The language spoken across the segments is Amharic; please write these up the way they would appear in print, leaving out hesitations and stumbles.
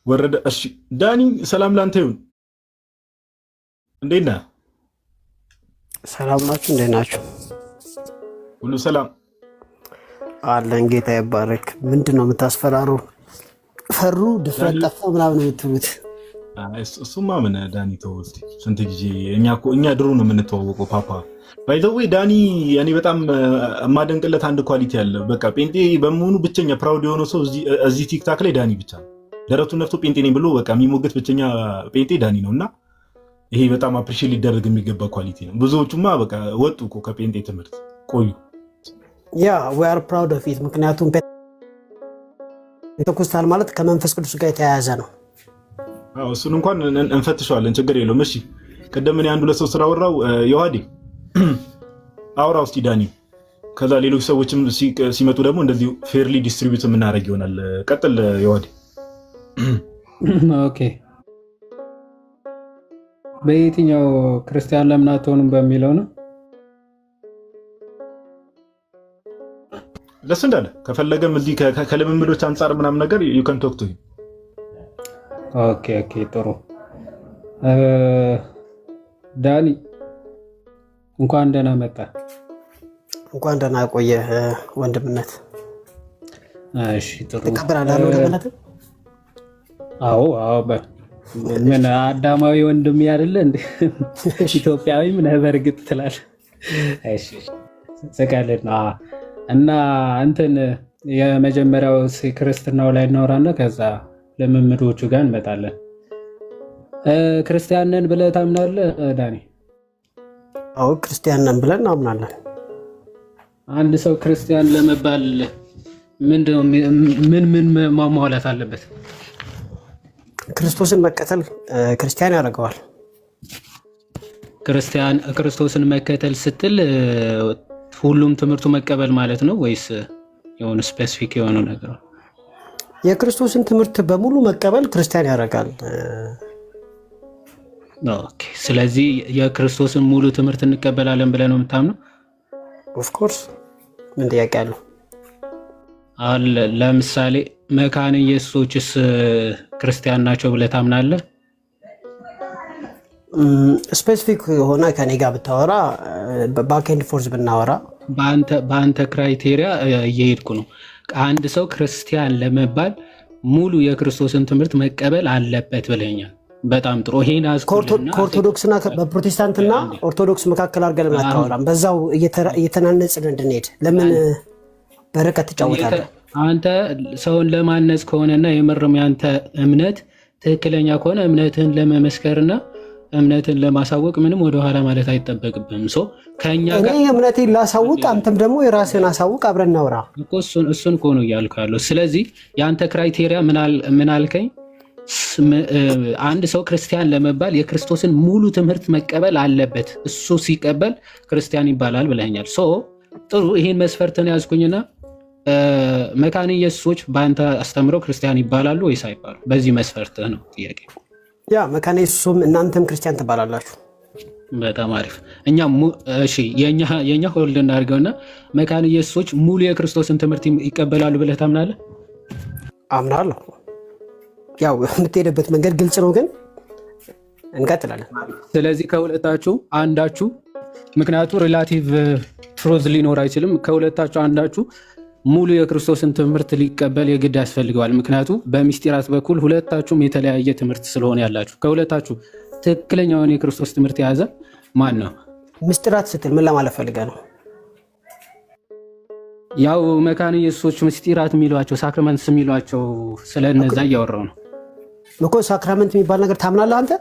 ወረደ። እሺ ዳኒ ሰላም ላንተ ይሁን። እንዴት ነህ? ሰላም ናችሁ? እንዴት ናችሁ? ሁሉ ሰላም አለን። ጌታ ይባረክ። ምንድን ነው የምታስፈራሩ? ፈሩ ድፍረት ጠፋ ምናምን የምትሉት? እሱማ ምን ዳኒ ተው እስኪ። ስንት ጊዜ እኛ ድሮ ነው የምንተዋወቀው። ፓፓ ባይ ዘ ዌይ ዳኒ እኔ በጣም የማደንቅለት አንድ ኳሊቲ አለ። በቃ ጴንጤ በመሆኑ ብቸኛ ፕራውድ የሆነው ሰው እዚህ ቲክታክ ላይ ዳኒ ብቻ ነው። ደረቱን ነፍቶ ጴንጤ ነኝ ብሎ በቃ የሚሞገት ብቸኛ ጴንጤ ዳኒ ነው። እና ይሄ በጣም አፕሪሺየት ሊደረግ የሚገባ ኳሊቲ ነው። ብዙዎቹማ በቃ ወጡ እኮ ከጴንጤ ትምህርት ቆዩ። ያ ዊ አር ፕራውድ ኦፍ ኢት። ምክንያቱም ፔንቴኮስታል ማለት ከመንፈስ ቅዱስ ጋር የተያያዘ ነው። እሱን እንኳን እንፈትሸዋለን፣ ችግር የለውም። እሺ ቅድም እኔ አንድ ሁለት ሰው ስላወራው ዮሐዴ አውራ ውስጥ ዳኒ፣ ከዛ ሌሎች ሰዎችም ሲመጡ ደግሞ እንደዚህ ፌርሊ ዲስትሪቢዩት የምናደርግ ይሆናል። ቀጥል ዮሐዴ። ኦኬ፣ በየትኛው ክርስቲያን ለምን አትሆኑም በሚለው ነው። ለሱ እንዳለ ከፈለገም እዚህ ከልምምዶች አንጻር ምናምን ነገር ዩ ካን ቶክ ቱ ሂም። ኦኬ ጥሩ። ዳኒ እንኳን ደህና መጣ። እንኳን ደህና ቆየህ ወንድምነት። እሺ ጥሩ። ተቀበላለህ ወንድምነት? አዎ ምን አዳማዊ ወንድም አይደለ እንዴ? ኢትዮጵያዊ ምን በርግጥ ትላለህ። እሺ ሰቀለና እና እንትን የመጀመሪያው ክርስትናው ላይ እናወራና ከዛ ለምምዶቹ ጋር እንመጣለን። ክርስቲያን ነን ብለህ ታምናለህ ዳኒ? አዎ ክርስቲያን ነን ብለን እናምናለን። አንድ ሰው ክርስቲያን ለመባል ምን ማሟላት አለበት? ክርስቶስን መከተል ክርስቲያን ያደርገዋል። ክርስቶስን መከተል ስትል ሁሉም ትምህርቱ መቀበል ማለት ነው ወይስ የሆነ ስፔሲፊክ የሆነ ነገር? የክርስቶስን ትምህርት በሙሉ መቀበል ክርስቲያን ያደርጋል። ኦኬ፣ ስለዚህ የክርስቶስን ሙሉ ትምህርት እንቀበላለን ብለህ ነው የምታምነው? ኦፍ ኮርስ፣ ምን ጥያቄ አለው? ለምሳሌ መካነ ኢየሱሶችስ ክርስቲያን ናቸው ብለህ ታምናለህ? ስፔሲፊክ ሆነ ከኔ ጋር ብታወራ ባክ ኤንድ ፎርዝ ብናወራ በአንተ ክራይቴሪያ እየሄድኩ ነው። አንድ ሰው ክርስቲያን ለመባል ሙሉ የክርስቶስን ትምህርት መቀበል አለበት ብለኛል። በጣም ጥሩ። ይሄን ከኦርቶዶክስና በፕሮቴስታንትና ኦርቶዶክስ መካከል አድርገን እናወራም። በዛው እየተናነጽን እንድንሄድ ለምን በርቀት ትጫወታለህ? አንተ ሰውን ለማነጽ ከሆነና የምርም ያንተ እምነት ትክክለኛ ከሆነ እምነትህን ለመመስከርና እምነትን ለማሳወቅ ምንም ወደኋላ ማለት አይጠበቅብም። ከኛ ጋር እኔ እምነቴን ላሳውቅ፣ አንተም ደግሞ የራስህን አሳውቅ፣ አብረን እናውራ እኮ። እሱን እኮ ነው እያልኩ ያለው። ስለዚህ የአንተ ክራይቴሪያ ምን አልከኝ? አንድ ሰው ክርስቲያን ለመባል የክርስቶስን ሙሉ ትምህርት መቀበል አለበት። እሱ ሲቀበል ክርስቲያን ይባላል ብለኛል። ጥሩ፣ ይሄን መስፈርትን ያዝኩኝና መካነ ኢየሱሶች በአንተ አስተምረው ክርስቲያን ይባላሉ ወይስ አይባሉ? በዚህ መስፈርት ነው ጥያቄ። ያ መካነ ኢየሱስም እናንተም ክርስቲያን ትባላላችሁ። በጣም አሪፍ። እሺ የኛ ሆልድ እናድርገውና መካነ ኢየሱሶች ሙሉ የክርስቶስን ትምህርት ይቀበላሉ ብለህ ታምናለህ? አምናለሁ። ያው የምትሄድበት መንገድ ግልጽ ነው፣ ግን እንቀጥላለን። ስለዚህ ከሁለታችሁ አንዳችሁ፣ ምክንያቱ ሪላቲቭ ትሩዝ ሊኖር አይችልም፣ ከሁለታችሁ አንዳችሁ ሙሉ የክርስቶስን ትምህርት ሊቀበል የግድ ያስፈልገዋል። ምክንያቱ በሚስጢራት በኩል ሁለታችሁም የተለያየ ትምህርት ስለሆነ ያላችሁ። ከሁለታችሁ ትክክለኛውን የክርስቶስ ትምህርት የያዘ ማን ነው? ምስጢራት ስትል ምን ለማለት ፈልገህ ነው? ያው መካነ ኢየሱሶች ምስጢራት የሚሏቸው ሳክራመንትስ የሚሏቸው ስለነዛ እያወራው ነው እኮ። ሳክራመንት የሚባል ነገር ታምናለህ አንተ?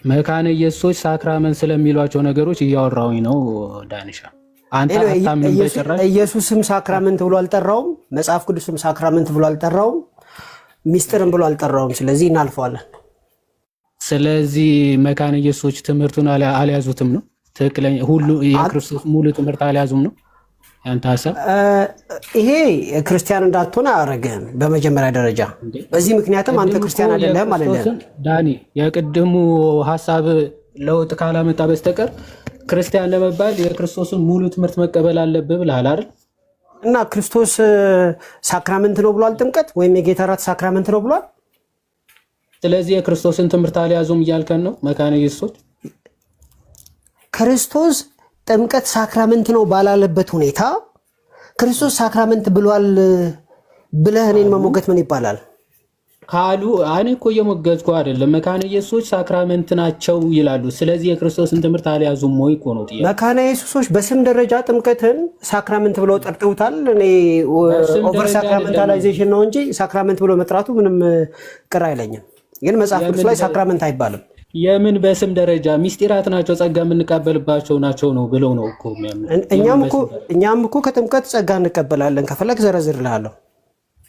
መካነ ኢየሱሶች ሳክራመንት ስለሚሏቸው ነገሮች እያወራውኝ ነው ዳንሻ። አንተ አታምንም በጭራሽ። ኢየሱስም ሳክራመንት ብሎ አልጠራውም፣ መጽሐፍ ቅዱስም ሳክራመንት ብሎ አልጠራውም፣ ሚስጥርም ብሎ አልጠራውም። ስለዚህ እናልፈዋለን። ስለዚህ መካነ ኢየሱሶች ትምህርቱን አልያዙትም ነው ትክክለኛ ሁሉ የክርስቶስ ሙሉ ትምህርት አልያዙም ነው ያንተ ሐሳብ? ይሄ ክርስቲያን እንዳትሆን አያደርግህም በመጀመሪያ ደረጃ። በዚህ ምክንያትም አንተ ክርስቲያን አይደለህም ማለት ነው ዳኒ። የቅድሙ ሐሳብ ለውጥ ካላመጣ በስተቀር ክርስቲያን ለመባል የክርስቶስን ሙሉ ትምህርት መቀበል አለብህ ብለሃል አይደል? እና ክርስቶስ ሳክራመንት ነው ብሏል። ጥምቀት ወይም የጌታ እራት ሳክራመንት ነው ብሏል። ስለዚህ የክርስቶስን ትምህርት አልያዙም እያልከን ነው መካነ ኢየሱሶች? ክርስቶስ ጥምቀት ሳክራመንት ነው ባላለበት ሁኔታ ክርስቶስ ሳክራመንት ብሏል ብለህ እኔን መሞገት ምን ይባላል? ካሉ እኔ እኮ እየሞገትኩ አይደለም። መካነ ኢየሱሶች ሳክራመንት ናቸው ይላሉ። ስለዚህ የክርስቶስን ትምህርት አልያዙም ወይ እኮ ነው ጥያቄ። መካነ ኢየሱሶች በስም ደረጃ ጥምቀትን ሳክራመንት ብለው ጠርተውታል። እኔ ኦቨር ሳክራመንታላይዜሽን ነው እንጂ ሳክራመንት ብሎ መጥራቱ ምንም ቅር አይለኝም። ግን መጽሐፍ ቅዱስ ላይ ሳክራመንት አይባልም። የምን በስም ደረጃ ሚስጢራት ናቸው ጸጋ የምንቀበልባቸው ናቸው ነው ብለው ነው እኮ እኛም እኮ ከጥምቀት ጸጋ እንቀበላለን። ከፈለግ ዘረዝርልሃለሁ።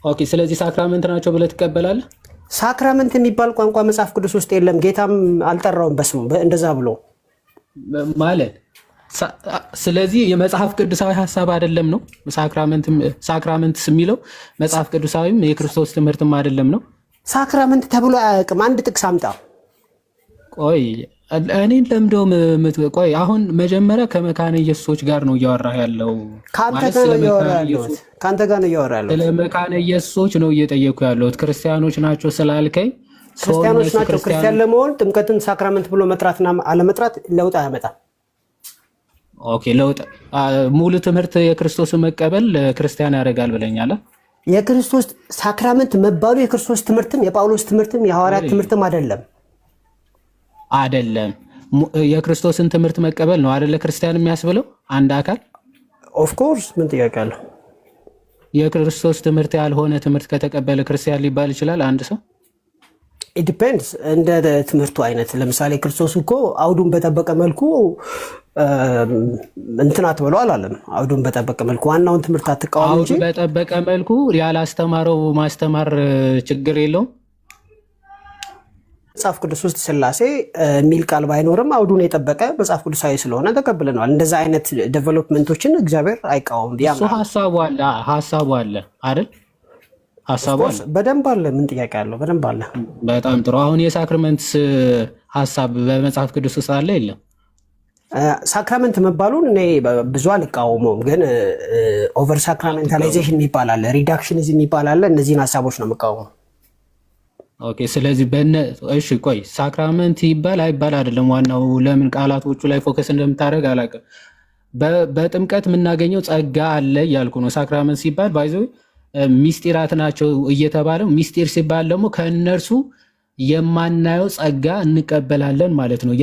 ኦኬ፣ ስለዚህ ሳክራመንት ናቸው ብለህ ትቀበላለህ? ሳክራመንት የሚባል ቋንቋ መጽሐፍ ቅዱስ ውስጥ የለም። ጌታም አልጠራውም በስሙ እንደዛ ብሎ ማለት። ስለዚህ የመጽሐፍ ቅዱሳዊ ሀሳብ አይደለም ነው ሳክራመንት የሚለው መጽሐፍ ቅዱሳዊም የክርስቶስ ትምህርትም አይደለም ነው። ሳክራመንት ተብሎ አያውቅም። አንድ ጥቅስ አምጣ። ቆይ እኔን ለምደው ቆይ አሁን መጀመሪያ ከመካነ ኢየሱሶች ጋር ነው እያወራህ ያለው። ከአንተ ጋር ነው እያወራህ ያለሁት። ስለ መካነ ኢየሱሶች ነው እየጠየኩ ያለሁት። ክርስቲያኖች ናቸው ስላልከኝ ክርስቲያኖች ናቸው። ክርስቲያን ለመሆን ጥምቀትን ሳክራመንት ብሎ መጥራትና አለመጥራት ለውጥ አያመጣም። ኦኬ፣ ለውጥ ሙሉ ትምህርት የክርስቶስን መቀበል ክርስቲያን ያደርጋል ብለኛል። የክርስቶስ ሳክራመንት መባሉ የክርስቶስ ትምህርትም የጳውሎስ ትምህርትም የሐዋርያት ትምህርትም አይደለም። የክርስቶስን ትምህርት መቀበል ነው አይደለ ክርስቲያን የሚያስብለው አንድ አካል። ኦፍ ኮርስ ምን ጥያቄ አለው? የክርስቶስ ትምህርት ያልሆነ ትምህርት ከተቀበለ ክርስቲያን ሊባል ይችላል አንድ ሰው? ኢት ዲፔንድስ እንደ ትምህርቱ አይነት። ለምሳሌ ክርስቶስ እኮ አውዱን በጠበቀ መልኩ እንትን አትበሉ አላለም። አውዱን በጠበቀ መልኩ ዋናውን ትምህርት አትቃወም እንጂ አውዱን በጠበቀ መልኩ ያላስተማረው ማስተማር ችግር የለውም። መጽሐፍ ቅዱስ ውስጥ ስላሴ የሚል ቃል ባይኖርም አውዱን የጠበቀ መጽሐፍ ቅዱሳዊ ስለሆነ ተቀብለነዋል። እንደዛ አይነት ዴቨሎፕመንቶችን እግዚአብሔር አይቃወም። እሱ ሀሳቡ አለ አይደል? ሀሳቡ አለ፣ በደንብ አለ። ምን ጥያቄ አለው? በደንብ አለ። በጣም ጥሩ። አሁን የሳክራመንት ሀሳብ በመጽሐፍ ቅዱስ ውስጥ አለ የለም? ሳክራመንት መባሉን እኔ ብዙ አልቃወመውም፣ ግን ኦቨር ሳክራሜንታላይዜሽን የሚባል አለ፣ ሪዳክሽኒዝም የሚባል አለ። እነዚህን ሀሳቦች ነው የምቃወመው። ኦኬ፣ ስለዚህ እሺ፣ ቆይ ሳክራመንት ይባል አይባል አይደለም ዋናው። ለምን ቃላቶቹ ላይ ፎከስ እንደምታደርግ አላውቅም። በጥምቀት የምናገኘው ጸጋ አለ እያልኩ ነው። ሳክራመንት ሲባል ባይዞ ሚስጢራት ናቸው እየተባለ ሚስጢር ሲባል ደግሞ ከእነርሱ የማናየው ጸጋ እንቀበላለን ማለት ነው።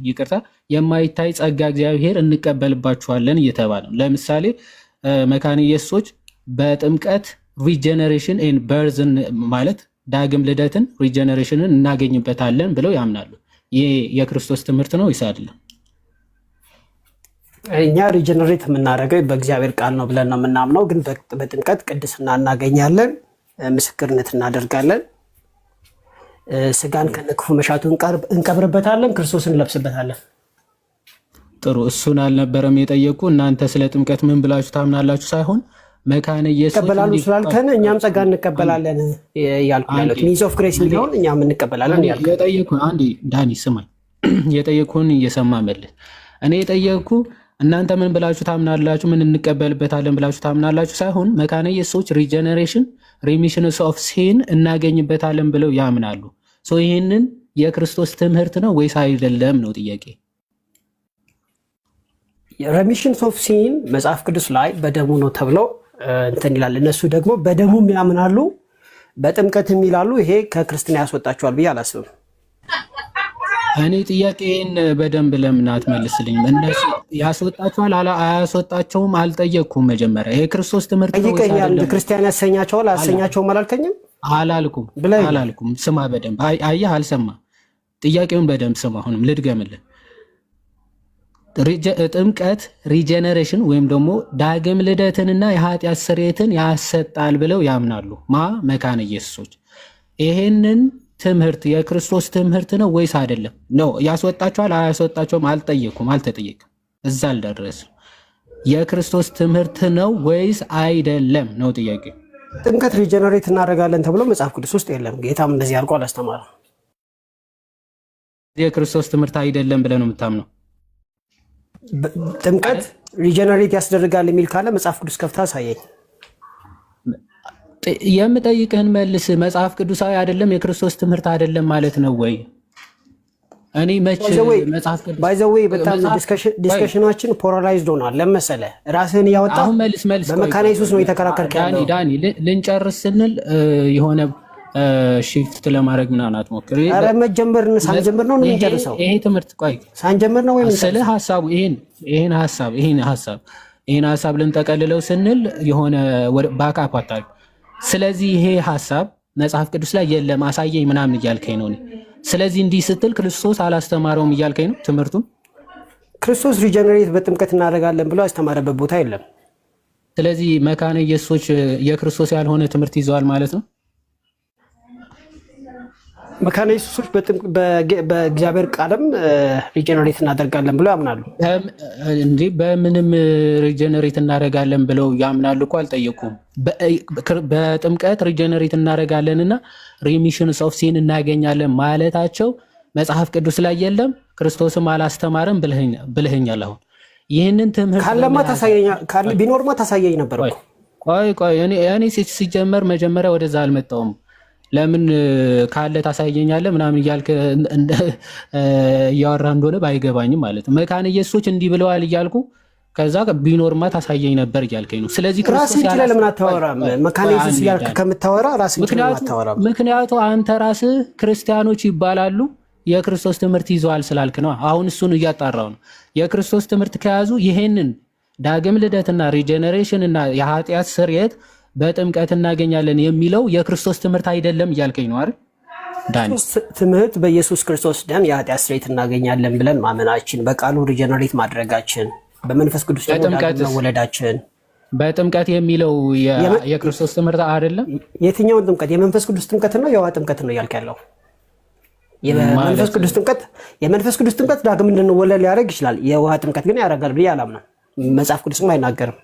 ይቅርታ፣ የማይታይ ጸጋ እግዚአብሔር እንቀበልባችኋለን እየተባለ ነው። ለምሳሌ መካነ ኢየሱሶች በጥምቀት ሪጀነሬሽን ኤንድ በርዝን ማለት ዳግም ልደትን ሪጀነሬሽንን እናገኝበታለን ብለው ያምናሉ። ይህ የክርስቶስ ትምህርት ነው ወይስ አይደለም? እኛ ሪጀነሬት የምናደርገው በእግዚአብሔር ቃል ነው ብለን ነው የምናምነው። ግን በጥምቀት ቅድስና እናገኛለን፣ ምስክርነት እናደርጋለን፣ ስጋን ከነክፉ መሻቱ እንቀብርበታለን፣ ክርስቶስን እንለብስበታለን። ጥሩ፣ እሱን አልነበረም የጠየቁ። እናንተ ስለ ጥምቀት ምን ብላችሁ ታምናላችሁ ሳይሆን መካነ ኢየሱስ ይቀበላሉ ስላልከን እኛም ጸጋ እንቀበላለን ያልኩ ያለው ሚንስ ኦፍ ግሬስ የሚለውን እኛም እንቀበላለን ያልኩ። የጠየኩህ አንዴ ዳኒ ስማኝ፣ የጠየኩህን እየሰማ መልስ። እኔ የጠየኩ እናንተ ምን ብላችሁ ታምናላችሁ፣ ምን እንቀበልበታለን ብላችሁ ታምናላችሁ ሳይሆን መካነ ኢየሱሶች ሪጀነሬሽን ሪሚሽንስ ኦፍ ሲን እናገኝበታለን ብለው ያምናሉ። ይህንን የክርስቶስ ትምህርት ነው ወይስ አይደለም ነው ጥያቄ። ሬሚሽንስ ኦፍ ሲን መጽሐፍ ቅዱስ ላይ በደሙ ነው ተብለው እንትን ይላል። እነሱ ደግሞ በደሙም ያምናሉ በጥምቀትም ይላሉ። ይሄ ከክርስትና ያስወጣቸዋል ብዬ አላስብም። እኔ ጥያቄን በደንብ ለምን አትመልስልኝም? እነሱ ያስወጣቸዋል አያስወጣቸውም አልጠየቅኩም። መጀመሪያ የክርስቶስ ትምህርት ነው ይቀኛል ክርስቲያን ያሰኛቸዋል አያሰኛቸውም አላልከኝም? አላልኩም። ስማ በደንብ አየህ፣ አልሰማ። ጥያቄውን በደንብ ስማ። አሁንም ልድገምልህ። ጥምቀት ሪጀነሬሽን ወይም ደግሞ ዳግም ልደትንና የኃጢአት ስርየትን ያሰጣል ብለው ያምናሉ። መካነ ኢየሱሶች ይሄንን ትምህርት የክርስቶስ ትምህርት ነው ወይስ አይደለም ነው? ያስወጣቸዋል አያስወጣቸውም? አልተጠየቅም። እዛ አልደረስም። የክርስቶስ ትምህርት ነው ወይስ አይደለም ነው ጥያቄ። ጥምቀት ሪጀነሬት እናደርጋለን ተብሎ መጽሐፍ ቅዱስ ውስጥ የለም። ጌታም እንደዚህ አድርጎ አላስተማረም። የክርስቶስ ትምህርት አይደለም ብለህ ነው የምታምነው? ሪጀነሬት ያስደርጋል የሚል ካለ መጽሐፍ ቅዱስ ከፍታ አሳየኝ። የምጠይቅህን መልስ። መጽሐፍ ቅዱሳዊ አይደለም የክርስቶስ ትምህርት አይደለም ማለት ነው ወይ? እኔ መች መጽሐፍ ቅዱስ ባይ ዘ ዌይ በጣም ዲስከሽናችን ፖላራይዝድ ሆኗል። ለመሰለ ራስህን እያወጣ አሁን መልስ በመካነ ኢየሱስ ነው የተከራከርክ ያለው። ዳኒ ልንጨርስ ስንል የሆነ ሺፍት ለማድረግ ምናምን አትሞክር። ኧረ ሳንጀምር ነው የምንጨርሰው። ይሄ ትምህርት ቆይ ሳንጀምር ነው ወይ ስለ ሐሳቡ ይሄን ሐሳብ ልንጠቀልለው ስንል የሆነ ባካፕ አታል። ስለዚህ ይሄ ሐሳብ መጽሐፍ ቅዱስ ላይ የለም አሳየኝ ምናምን እያልከኝ ነው። ስለዚህ እንዲህ ስትል ክርስቶስ አላስተማረውም እያልከኝ ነው ትምህርቱን። ክርስቶስ ሪጀነሬት በጥምቀት እናደርጋለን ብሎ ያስተማረበት ቦታ የለም። ስለዚህ መካነ ኢየሱሶች የክርስቶስ ያልሆነ ትምህርት ይዘዋል ማለት ነው። መካነ ኢየሱሶች በእግዚአብሔር ቃልም ሪጀነሬት እናደርጋለን ብለው ያምናሉ። እንዴ በምንም ሪጀነሬት እናደርጋለን ብለው ያምናሉ እኮ አልጠየቁም። በጥምቀት ሪጀነሬት እናደርጋለን እና ሪሚሽንስ ኦፍ ሲን እናገኛለን ማለታቸው መጽሐፍ ቅዱስ ላይ የለም፣ ክርስቶስም አላስተማረም ብለኸኛል። አሁን ይህንን ትምህርት ቢኖርማ ታሳየኝ ነበር እኮ። ቆይ እኔ ሲጀመር መጀመሪያ ወደዛ አልመጣሁም። ለምን ካለ ታሳየኛለህ ምናምን እያልክ እያወራ እንደሆነ ባይገባኝም ማለት ነው። መካነ ኢየሱሶች እንዲህ ብለዋል እያልኩ ከዛ ቢኖርማ ታሳየኝ ነበር እያልከኝ ነው። ስለዚህ ክርስቶስ ያለ ለምን አታወራም? መካነ ኢየሱስ እያልክ ከምታወራ ራስህ አታወራም? ምክንያቱ አንተ ራስህ ክርስቲያኖች ይባላሉ የክርስቶስ ትምህርት ይዘዋል ስላልክ ነው። አሁን እሱን እያጣራው ነው። የክርስቶስ ትምህርት ከያዙ ይሄንን ዳግም ልደትና ሪጀነሬሽን እና የኃጢአት ስርየት በጥምቀት እናገኛለን የሚለው የክርስቶስ ትምህርት አይደለም እያልከኝ ነው አይደል ዳኒ? ትምህርት በኢየሱስ ክርስቶስ ደም የኃጢአት ስርየት እናገኛለን ብለን ማመናችን፣ በቃሉ ሪጀነሬት ማድረጋችን፣ በመንፈስ ቅዱስ መወለዳችን። በጥምቀት የሚለው የክርስቶስ ትምህርት አይደለም። የትኛውን ጥምቀት? የመንፈስ ቅዱስ ጥምቀት ነው የውሃ ጥምቀት ነው እያልክ ያለው? የመንፈስ ቅዱስ ጥምቀት ዳግም እንድንወለድ ሊያደርግ ይችላል። የውሃ ጥምቀት ግን ያደርጋል ብዬ አላምንም። መጽሐፍ ቅዱስም አይናገርም።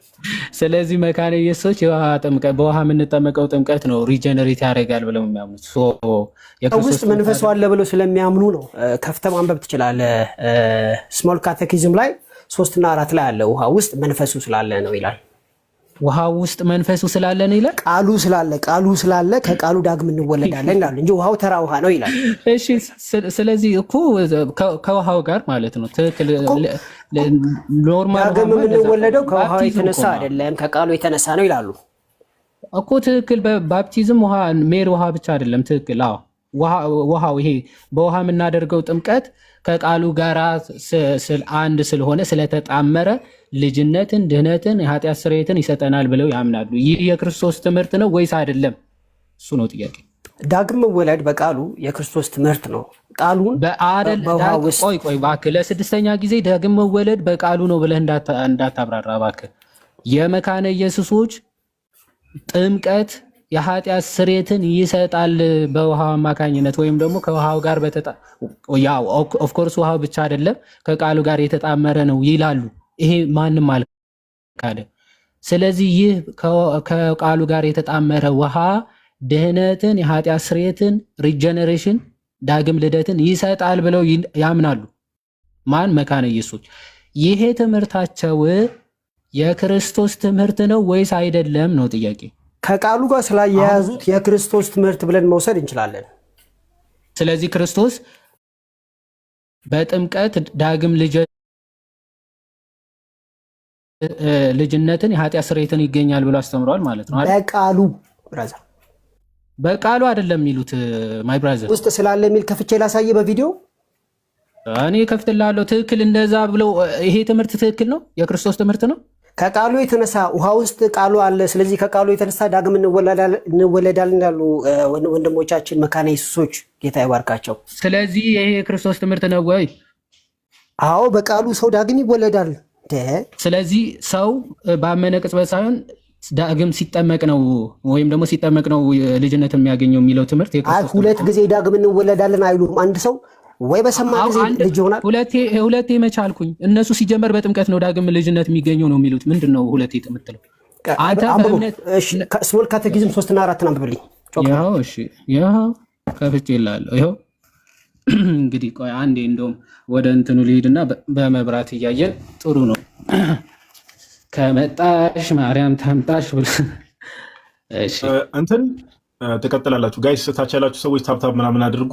ስለዚህ መካነ ኢየሱሶች የውሃ ጥምቀት በውሃ የምንጠመቀው ጥምቀት ነው ሪጀነሬት ያደርጋል ብለው የሚያምኑት ውስጥ መንፈሱ አለ ብለው ስለሚያምኑ ነው። ከፍተህ ማንበብ ትችላለህ። ስሞል ካቴኪዝም ላይ 3 እና 4 ላይ አለ። ውሃ ውስጥ መንፈሱ ስላለ ነው ይላል። ውሃ ውስጥ መንፈሱ ስላለ ነው ይላል። ቃሉ ስላለ ከቃሉ ዳግም እንወለዳለን ይላል እንጂ ውሃው ተራ ውሃ ነው ይላል። እሺ ስለዚህ እኮ ከውሃው ጋር ማለት ነው ትክክል። ኖርማል ዳግም የምንወለደው ከውሃው የተነሳ አይደለም ከቃሉ የተነሳ ነው ይላሉ እኮ ትክክል። በባፕቲዝም ውሃ ሜር ውሃ ብቻ አይደለም ትክክል። አዎ ውሃው ይሄ በውሃ የምናደርገው ጥምቀት ከቃሉ ጋር አንድ ስለሆነ ስለተጣመረ ልጅነትን፣ ድህነትን፣ የኃጢአት ስርየትን ይሰጠናል ብለው ያምናሉ። ይህ የክርስቶስ ትምህርት ነው ወይስ አይደለም? እሱ ነው ጥያቄ። ዳግም መወለድ በቃሉ የክርስቶስ ትምህርት ነው። ቃሉን ቆይ እባክህ ለስድስተኛ ጊዜ ዳግም መወለድ በቃሉ ነው ብለህ እንዳታብራራ እባክህ። የመካነ ኢየሱሶች ጥምቀት የኃጢአት ስርየትን ይሰጣል በውሃ አማካኝነት ወይም ደግሞ ከውሃው ጋር ኦፍኮርስ ውሃው ብቻ አይደለም ከቃሉ ጋር የተጣመረ ነው ይላሉ። ይሄ ማንም አልካደ። ስለዚህ ይህ ከቃሉ ጋር የተጣመረ ውሃ ድህነትን፣ የኃጢአት ስርየትን፣ ሪጀነሬሽን፣ ዳግም ልደትን ይሰጣል ብለው ያምናሉ። ማን? መካነ ኢየሱሶች። ይሄ ትምህርታቸው የክርስቶስ ትምህርት ነው ወይስ አይደለም ነው ጥያቄ። ከቃሉ ጋር ስላያያዙት የክርስቶስ ትምህርት ብለን መውሰድ እንችላለን። ስለዚህ ክርስቶስ በጥምቀት ዳግም ልጅነትን የኃጢአት ስርየትን ይገኛል ብሎ አስተምረዋል ማለት ነው። በቃሉ አይደለም የሚሉት ማይ ብራዘር ውስጥ ስላለ የሚል ከፍቼ ላሳየ በቪዲዮ እኔ ከፍትላለሁ። ትክክል እንደዛ ብለው ይሄ ትምህርት ትክክል ነው፣ የክርስቶስ ትምህርት ነው። ከቃሉ የተነሳ ውሃ ውስጥ ቃሉ አለ። ስለዚህ ከቃሉ የተነሳ ዳግም እንወለዳለን ያሉ ወንድሞቻችን መካነ ኢየሱሶች ጌታ ይባርካቸው። ስለዚህ ይሄ የክርስቶስ ትምህርት ነው ወይ? አዎ በቃሉ ሰው ዳግም ይወለዳል። ስለዚህ ሰው ባመነ ቅጽበት ሳይሆን ዳግም ሲጠመቅ ነው ወይም ደግሞ ሲጠመቅ ነው ልጅነት የሚያገኘው የሚለው ትምህርት የክርስቶስ ሁለት ጊዜ ዳግም እንወለዳለን አይሉም። አንድ ሰው ወይ በሰማ ጊዜ ልጅ ይሆናል። ሁለቴ መች አልኩኝ? እነሱ ሲጀመር በጥምቀት ነው ዳግም ልጅነት የሚገኘው ነው የሚሉት። ምንድን ነው ሁለቴ የምትለው አንተ? ስሞል ካቴኪዝም 3 እና 4 አንብብልኝ። ይኸው እሺ፣ ይኸው ከፍቼ እላለሁ። ይኸው እንግዲህ ቆይ አንዴ እንደውም ወደ እንትኑ ልሂድና በመብራት እያየን ጥሩ ነው። ከመጣሽ ማርያም ታምጣሽ ብለህ እሺ እንትን ትቀጥላላችሁ ጋይስ። ታች ያላችሁ ሰዎች ታብታብ ምናምን አድርጉ።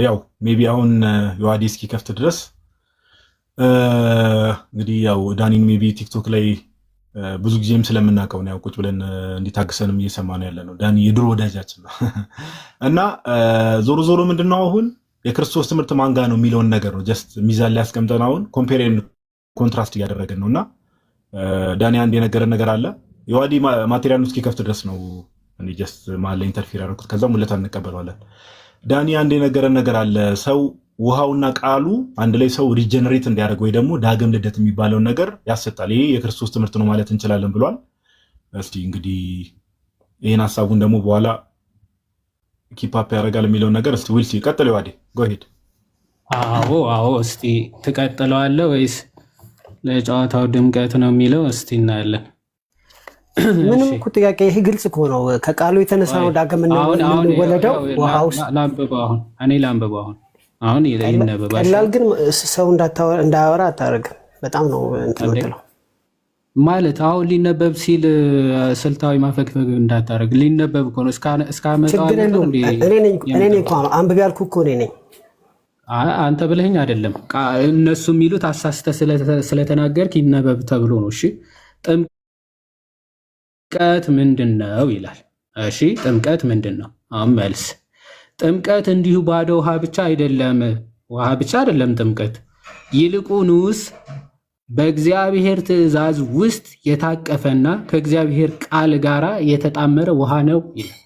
ያው ሜቢ አሁን ዮሐዴ እስኪከፍት ድረስ እንግዲህ ያው ዳኒን ሜቢ ቲክቶክ ላይ ብዙ ጊዜም ስለምናውቀው ነው ያው ቁጭ ብለን እንዲታግሰንም እየሰማ ነው ያለ ነው። ዳኒ የድሮ ወዳጃችን ነው እና ዞሮ ዞሮ ምንድነው አሁን የክርስቶስ ትምህርት ማንጋ ነው የሚለውን ነገር ነው ጀስት ሚዛን ላይ ያስቀምጠን አሁን ኮምፔሪን ኮንትራስት እያደረገን ነውና ዳኒ አንድ የነገረን ነገር አለ። ዮሐዴ ማቴሪያል እስኪከፍት ድረስ ነው እኔ ጀስት ማለ ኢንተርፌር አደረኩት። ከዛ ሙለታ እንቀበለዋለን። ዳኒ አንድ የነገረን ነገር አለ። ሰው ውሃውና ቃሉ አንድ ላይ ሰው ሪጀነሬት እንዲያደርግ ወይ ደግሞ ዳግም ልደት የሚባለውን ነገር ያሰጣል። ይሄ የክርስቶስ ትምህርት ነው ማለት እንችላለን ብሏል። እስቲ እንግዲህ ይሄን ሐሳቡን ደግሞ በኋላ ኪፓፕ ያደርጋል የሚለውን ነገር እስቲ ዊልሲ ቀጥል። ዮሐዴ ጎ ሄድ። አዎ እስቲ ትቀጥለዋለህ ወይስ ለጨዋታው ድምቀት ነው የሚለው? እስቲ እናያለን። ምንም እኮ ጥያቄ ይሄ ግልጽ እኮ ነው። ከቃሉ የተነሳ ነው ዳግም የምንወለደው ውሃ ውስጥ። እኔ ላንብበው አሁን ይነበባል። ቀላል ግን ሰው እንዳያወራ አታደርግም። በጣም ነው እንትን የምትለው ማለት አሁን ሊነበብ ሲል ስልታዊ ማፈግፈግ እንዳታደርግ። ሊነበብ እኮ ነው እስካመጣው እኔ ነኝ እኮ አንብቤ ያልኩህ እኮ እኔ ነኝ። አንተ ብለኸኝ አይደለም። እነሱ የሚሉት አሳስተህ ስለተናገርክ ይነበብ ተብሎ ነው። እሺ ጥምቀት ምንድን ነው ይላል። እሺ ጥምቀት ምንድን ነው? አሁን መልስ ጥምቀት እንዲሁ ባዶ ውሃ ብቻ አይደለም። ውሃ ብቻ አይደለም ጥምቀት፣ ይልቁንስ በእግዚአብሔር ትእዛዝ ውስጥ የታቀፈና ከእግዚአብሔር ቃል ጋር የተጣመረ ውሃ ነው ይላል።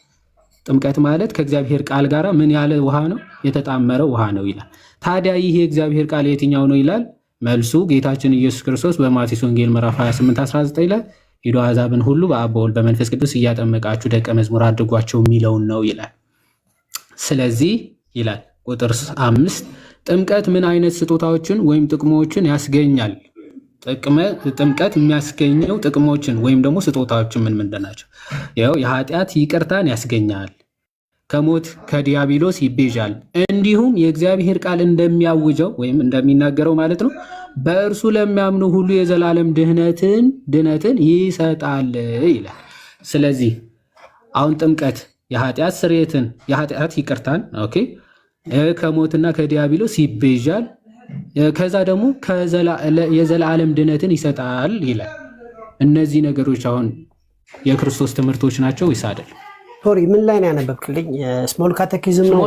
ጥምቀት ማለት ከእግዚአብሔር ቃል ጋር ምን ያለ ውሃ ነው? የተጣመረ ውሃ ነው ይላል። ታዲያ ይህ የእግዚአብሔር ቃል የትኛው ነው ይላል። መልሱ ጌታችን ኢየሱስ ክርስቶስ በማቴዎስ ወንጌል ምዕራፍ 28:19 ላይ ሂዱ አሕዛብን ሁሉ በአብ በወልድ በመንፈስ ቅዱስ እያጠመቃችሁ ደቀ መዝሙር አድርጓቸው የሚለውን ነው ይላል። ስለዚህ ይላል ቁጥር 5 ጥምቀት ምን አይነት ስጦታዎችን ወይም ጥቅሞችን ያስገኛል? ጥምቀት የሚያስገኘው ጥቅሞችን ወይም ደግሞ ስጦታዎችን ምን ምንድን ናቸው? ያው የኃጢአት ይቅርታን ያስገኛል፣ ከሞት ከዲያብሎስ ይቤዣል፣ እንዲሁም የእግዚአብሔር ቃል እንደሚያውጀው ወይም እንደሚናገረው ማለት ነው በእርሱ ለሚያምኑ ሁሉ የዘላለም ድህነትን ይሰጣል ይላል። ስለዚህ አሁን ጥምቀት የኃጢአት ስርየትን የኃጢአት ይቅርታን ኦኬ፣ ከሞትና ከዲያብሎስ ይቤዣል፣ ከዛ ደግሞ የዘላለም ድህነትን ይሰጣል ይላል። እነዚህ ነገሮች አሁን የክርስቶስ ትምህርቶች ናቸው ወይስ አይደል? ሶሪ ምን ላይ ነው ያነበብክልኝ? ስሞል ካቴኪዝም ነው።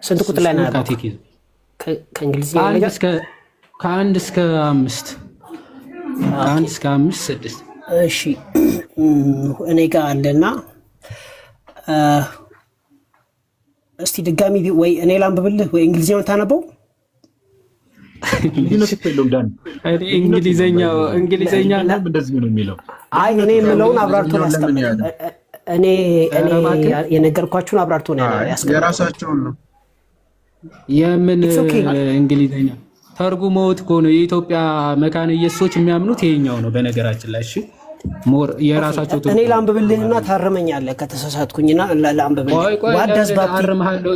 ስንት ቁጥር ላይ ነው ያነበብክልኝ? ከእንግሊዝኛ ከአንድ እስከ 5 ከአንድ እስከ 5 6 እሺ እኔ ጋር አለና እስቲ ድጋሚ ወይ እኔ ላንብብልህ ወይ እንግሊዝኛውን ታነበው? እንግሊዝኛ እንደዚህ ነው የሚለው። አይ እኔ የምለውን አብራርቶ ያስቀምጥ። እኔ የነገርኳችሁን አብራርቶ ነው ያስቀምጥ። የራሳቸውን ነው የምን እንግሊዝኛ ተርጉመውት እኮ ነው። የኢትዮጵያ መካነ ኢየሱሶች የሚያምኑት ይሄኛው ነው በነገራችን ላይ። እሺ ሞር የራሳቸው እኔ ላንብብልህና ታርመኛለህ ከተሳሳትኩኝና ላንብብልህ። አርምሃለሁ።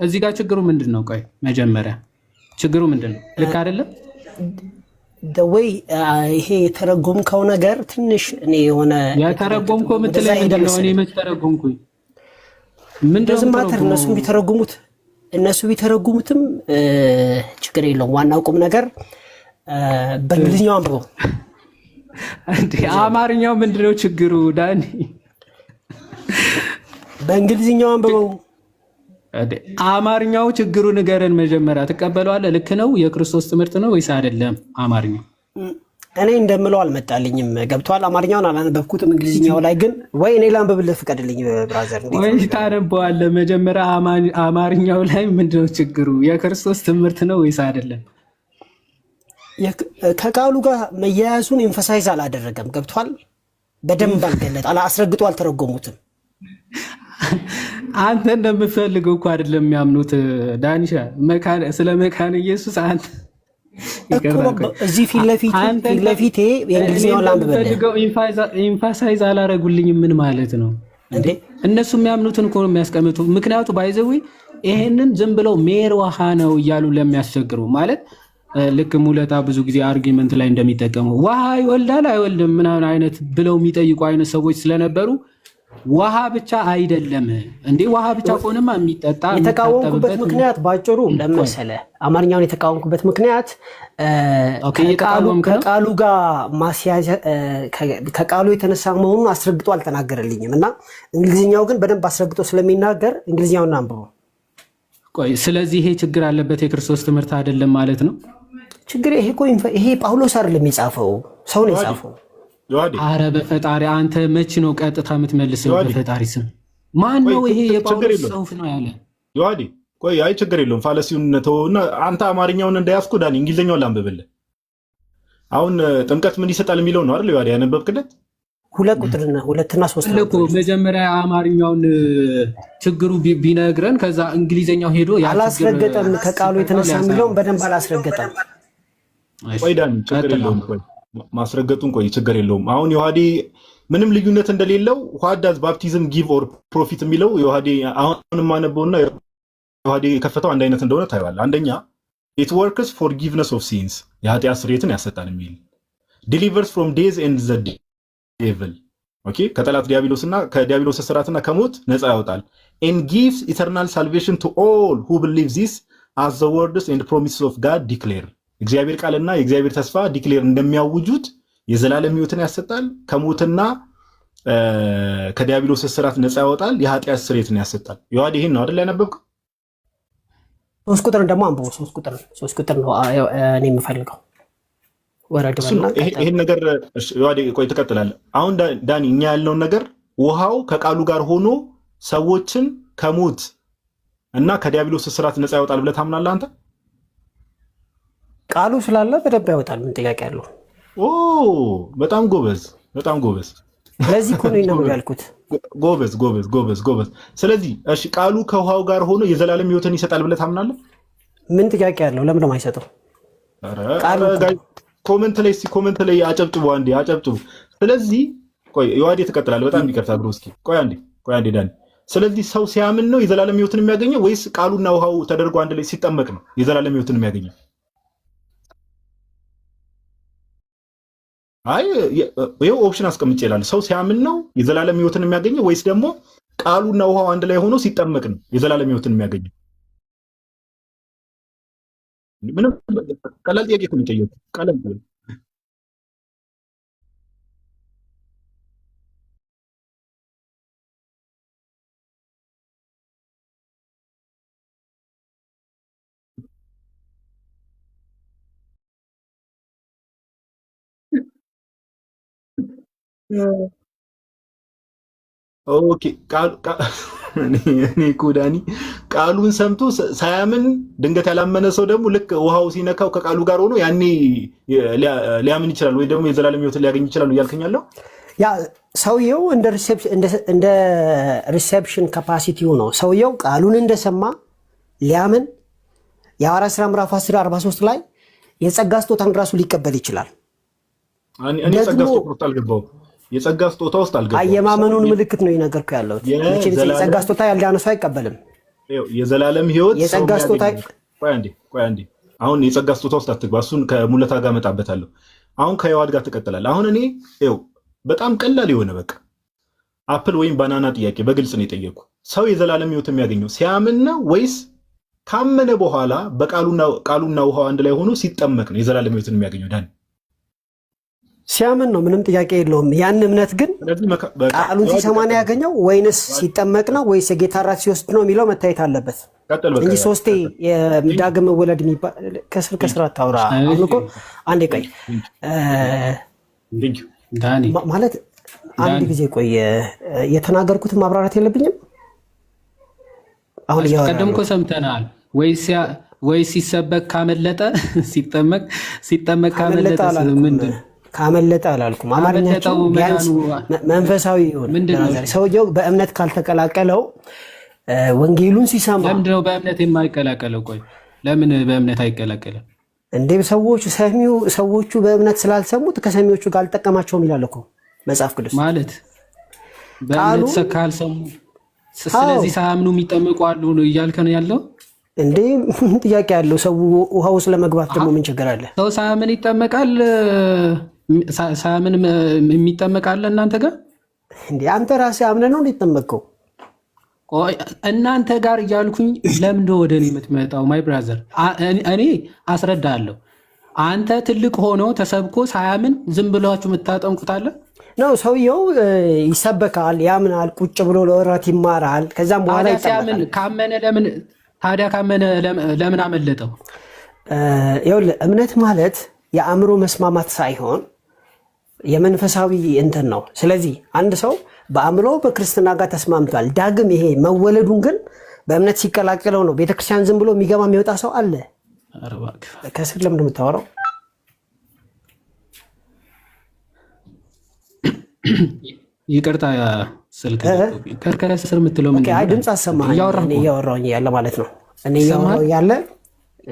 እዚህ ጋር ችግሩ ምንድን ነው? ቆይ መጀመሪያ ችግሩ ምንድን ነው? ልክ አይደለም ወይ? ይሄ የተረጎምከው ነገር ትንሽ እኔ የሆነ የተረጎምከው ምትለኝ ምንድን ነው? እኔ መች ተረጎምኩኝ? ምንድን ነው እነሱ ቢተረጉሙትም ችግር የለውም። ዋናው ቁም ነገር በእንግሊዝኛው አንብበው። አማርኛው ምንድን ነው ችግሩ? ዳኒ በእንግሊዝኛው አንብበው። አማርኛው ችግሩ ንገረን መጀመሪያ። ትቀበለዋለህ? ልክ ነው የክርስቶስ ትምህርት ነው ወይስ አይደለም? አማርኛው እኔ እንደምለው አልመጣልኝም። ገብቷል? አማርኛውን አላነበብኩትም። እንግሊዝኛው ላይ ግን ወይ እኔ ላንብብልህ ፍቀድልኝ ብራዘር። ወይ ታነበዋለህ መጀመሪያ። አማርኛው ላይ ምንድነው ችግሩ? የክርስቶስ ትምህርት ነው ወይስ አይደለም? ከቃሉ ጋር መያያዙን ኤምፋሳይዝ አላደረገም። ገብቷል? በደንብ አልገለጥ አስረግጦ አልተረጎሙትም። አንተ እንደምፈልገው እኮ አይደለም የሚያምኑት ዳኒሻ። ስለ መካነ ኢየሱስ አንተ እዚህ ፊት ለፊቴ የእንግሊዝኛውን ላንብብልህ። ኤምፋሳይዝ አላረጉልኝም። ምን ማለት ነው እንዴ? እነሱ የሚያምኑትን እኮ ነው የሚያስቀምጡ። ምክንያቱ ባይዘዊ ይሄንን ዝም ብለው ሜር ውሃ ነው እያሉ ለሚያስቸግሩ ማለት ልክ ሙለታ ብዙ ጊዜ አርጊመንት ላይ እንደሚጠቀመው ውሃ ይወልዳል አይወልድም ምናምን አይነት ብለው የሚጠይቁ አይነት ሰዎች ስለነበሩ ውሃ ብቻ አይደለም እንዴ ውሃ ብቻ ከሆነማ የሚጠጣ የተቃወምኩበት ምክንያት ባጭሩ ለመሰለ አማርኛውን የተቃወምኩበት ምክንያት ከቃሉ ጋር ማስያዝ ከቃሉ የተነሳ መሆኑን አስረግጦ አልተናገረልኝም እና እንግሊዝኛው ግን በደንብ አስረግጦ ስለሚናገር እንግሊዝኛውን አንብበው። ቆይ ስለዚህ ይሄ ችግር አለበት የክርስቶስ ትምህርት አይደለም ማለት ነው? ችግር ይሄ ጳውሎስ አይደለም የጻፈው ሰው ነው የጻፈው። አረ በፈጣሪ አንተ መች ነው ቀጥታ የምትመልሰው? በፈጣሪ ስም ማን ነው ይሄ? የጳውሎስ ጽሑፍ ነው ያለ ዮሐዴ። ቆይ አይ ችግር የለውም ፋለሲውን ተውና አንተ አማርኛውን እንዳያስኩ ዳኒ እንግሊዝኛውን ላንብብልህ። አሁን ጥምቀት ምን ይሰጣል የሚለው ነው አይደል ዮሐዴ ያነበብክለት? ሁለትና ሶስት እኮ መጀመሪያ አማርኛውን ችግሩ ቢነግረን ከዛ እንግሊዝኛው ሄዶ አላስረገጠም። ከቃሉ የተነሳ የሚለውን በደንብ አላስረገጠም። ቆይ ዳኒ ችግር የለውም ቆይ ማስረገጡን ቆይ ችግር የለውም። አሁን ዮሐዴ ምንም ልዩነት እንደሌለው what does baptism give or profit የሚለው ዮሐዴ አሁን ማነበውና ዮሐዴ የከፈተው አንድ አይነት እንደሆነ ታይዋለህ። አንደኛ it works forgiveness of sins የኃጢአት ስርየትን ያሰጣል የሚል delivers from days and the devil ኦኬ ከጠላት ዲያብሎስና ከዲያብሎስ እስራትና ከሞት ነፃ ያወጣል and gives eternal salvation to all who believe this as the words and promises of God declare እግዚአብሔር ቃልና የእግዚአብሔር ተስፋ ዲክሌር እንደሚያውጁት የዘላለም ሕይወትን ያሰጣል፣ ከሞትና ከዲያብሎስ እስራት ነፃ ያወጣል፣ የኃጢአት ስርየትን ያሰጣል። ዮሐዴ ይሄን ነው አይደል ያነበብከው? ሶስት ቁጥር ደግሞ አንብቦ ሶስት ቁጥር ነው እኔ የምፈልገው። ወረድበና ይሄን ነገር ዮሐዴ ቆይ ትቀጥላለህ። አሁን ዳኒ እኛ ያለውን ነገር ውሃው ከቃሉ ጋር ሆኖ ሰዎችን ከሞት እና ከዲያብሎስ እስራት ነፃ ያወጣል ብለህ ታምናለህ አንተ? ቃሉ ስላለ በደንብ ያወጣል። ምን ጥያቄ አለው? ኦ በጣም ጎበዝ፣ በጣም ጎበዝ። ስለዚህ እኮ ነው ያልኩት። ጎበዝ። ስለዚህ እሺ ቃሉ ከውሃው ጋር ሆኖ የዘላለም ሕይወትን ይሰጣል ብለህ ታምናለህ? ምን ጥያቄ አለው? ለምን ነው የማይሰጠው? ኮሜንት ላይ አጨብጭቡ፣ አንዴ አጨብጭቡ። ስለዚህ ቆይ ዮሐዴ ትቀጥላለህ። በጣም ይቅርታ ብሮ፣ እስኪ ቆይ አንዴ ዳኒ። ስለዚህ ሰው ሲያምን ነው የዘላለም ሕይወትን የሚያገኘው ወይስ ቃሉና ውሃው ተደርጎ አንድ ላይ ሲጠመቅ ነው የዘላለም ሕይወትን የሚያገኘው? አይ ይሄው ኦፕሽን አስቀምጬ ይላል። ሰው ሲያምን ነው የዘላለም ሕይወትን የሚያገኘው ወይስ ደግሞ ቃሉና ውሃው አንድ ላይ ሆኖ ሲጠመቅ ነው የዘላለም ሕይወትን የሚያገኘው? ምንም ቀላል ጥያቄ እኮ ነው የጠየኩት። ቀላል ኦኬ እኔ እኮ ዳኒ ቃሉን ሰምቶ ሳያምን ድንገት ያላመነ ሰው ደግሞ ልክ ውሃው ሲነካው ከቃሉ ጋር ሆኖ ያኔ ሊያምን ይችላል ወይ ደግሞ የዘላለም ሕይወትን ሊያገኝ ይችላል እያልከኛለሁ። ያ ሰውየው እንደ ሪሴፕሽን ካፓሲቲው ነው። ሰውየው ቃሉን እንደሰማ ሊያምን የሐዋርያት ሥራ ምዕራፍ 10:43 ላይ የጸጋ ስጦታን ራሱ ሊቀበል ይችላል። እኔ ጸጋ ስጦታ አልገባሁም። የጸጋ ስጦታ ውስጥ አልገባሁም። የማመኑን ምልክት ነው የነገርኩህ ያለሁት። የጸጋ ስጦታ ያልዳነ ሰው አይቀበልም። የዘላለም ሕይወት የጸጋ ስጦታ ቆይ አንዴ አሁን የጸጋ ስጦታ ውስጥ አትግባ። እሱን ከሙለታ ጋር እመጣበታለሁ። አሁን ከዮሐድ ጋር ትቀጥላለህ። አሁን እኔ በጣም ቀላል የሆነ በቃ አፕል ወይም ባናና ጥያቄ በግልጽ ነው የጠየኩህ። ሰው የዘላለም ሕይወት የሚያገኘው ሲያምን ነው ወይስ ካመነ በኋላ በቃሉና ውሃው አንድ ላይ ሆኖ ሲጠመቅ ነው የዘላለም ሕይወትን የሚያገኘው? ዳኒ ሲያምን ነው፣ ምንም ጥያቄ የለውም። ያን እምነት ግን ቃሉን ሲሰማ ነው ያገኘው ወይንስ ሲጠመቅ ነው ወይስ የጌታ እራት ሲወስድ ነው የሚለው መታየት አለበት እንጂ ሶስቴ የዳግም መወለድ የሚባል ከስር አታውራ። አሁን እኮ አንዴ ቆይ ማለት አንድ ጊዜ ቆይ የተናገርኩትን ማብራራት የለብኝም። አሁን ቀደም እኮ ሰምተናል። ወይ ሲሰበክ ካመለጠ ሲጠመቅ ካመለጠ ምንድን ካመለጠ አላልኩም። አማርኛቸው ቢያንስ መንፈሳዊ ይሁን። ሰውየው በእምነት ካልተቀላቀለው ወንጌሉን ሲሰማ ለምንድን ነው በእምነት የማይቀላቀለው? ቆይ ለምን በእምነት አይቀላቀልም እንዴ? ሰዎቹ በእምነት ስላልሰሙት ከሰሚዎቹ ጋር አልጠቀማቸውም ይላል እኮ መጽሐፍ ቅዱስ ማለት በእምነት ካልሰሙ ስለዚህ ሳያምኑ የሚጠመቁ አሉ ነው እያልከ ነው ያለው። እንዴ ጥያቄ ያለው ሰው ውሃ ውስጥ ለመግባት ደግሞ ምን ችግር አለ? ሰው ሳያምን ይጠመቃል? ሳያምን የሚጠመቃል እናንተ ጋር? እንዴ አንተ ራስህ አምነህ ነው እንዲጠመቀው? እናንተ ጋር እያልኩኝ ለምን ወደ እኔ የምትመጣው? ማይ ብራዘር እኔ አስረዳለሁ። አንተ ትልቅ ሆኖ ተሰብኮ ሳያምን ዝም ብላችሁ የምታጠምቁታለ ነው። ሰውየው ይሰበካል፣ ያምናል፣ ቁጭ ብሎ ለወራት ይማራል። ከዛም በኋላ ሲያምን ካመነ ለምን ታዲያ ካመነ ለምን አመለጠው? ይኸውልህ እምነት ማለት የአእምሮ መስማማት ሳይሆን የመንፈሳዊ እንትን ነው። ስለዚህ አንድ ሰው በአእምሮ በክርስትና ጋር ተስማምቷል። ዳግም ይሄ መወለዱን ግን በእምነት ሲቀላቀለው ነው። ቤተክርስቲያን ዝም ብሎ የሚገባ የሚወጣ ሰው አለ። ከስር ለምንድን የምታወራው? ይቅርታ ስልክ ከስር የምትለው ድምፅ አሰማኸኝ። እያወራሁኝ ያለ ማለት ነው። እኔ እያወራሁ ያለ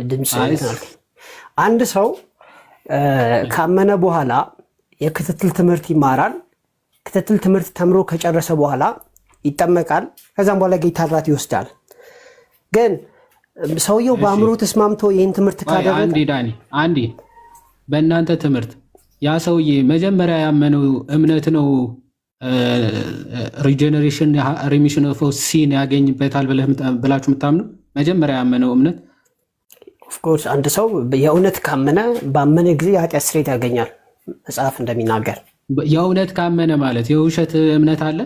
ድምፅ። አንድ ሰው ካመነ በኋላ የክትትል ትምህርት ይማራል። ክትትል ትምህርት ተምሮ ከጨረሰ በኋላ ይጠመቃል። ከዛም በኋላ ጌታ እራት ይወስዳል። ግን ሰውየው በአእምሮ ተስማምቶ ይህን ትምህርት ካደረገ አንዴ በእናንተ ትምህርት ያ ሰውዬ መጀመሪያ ያመነው እምነት ነው ሪጀነሬሽን ሪሚሽን ኦፍ ሲን ያገኝበታል ብላችሁ የምታምኑ? መጀመሪያ ያመነው እምነት ኦፍኮርስ አንድ ሰው የእውነት ካመነ ባመነ ጊዜ የኃጢአት ስርየት ያገኛል መጽሐፍ እንደሚናገር። የእውነት ካመነ ማለት የውሸት እምነት አለ?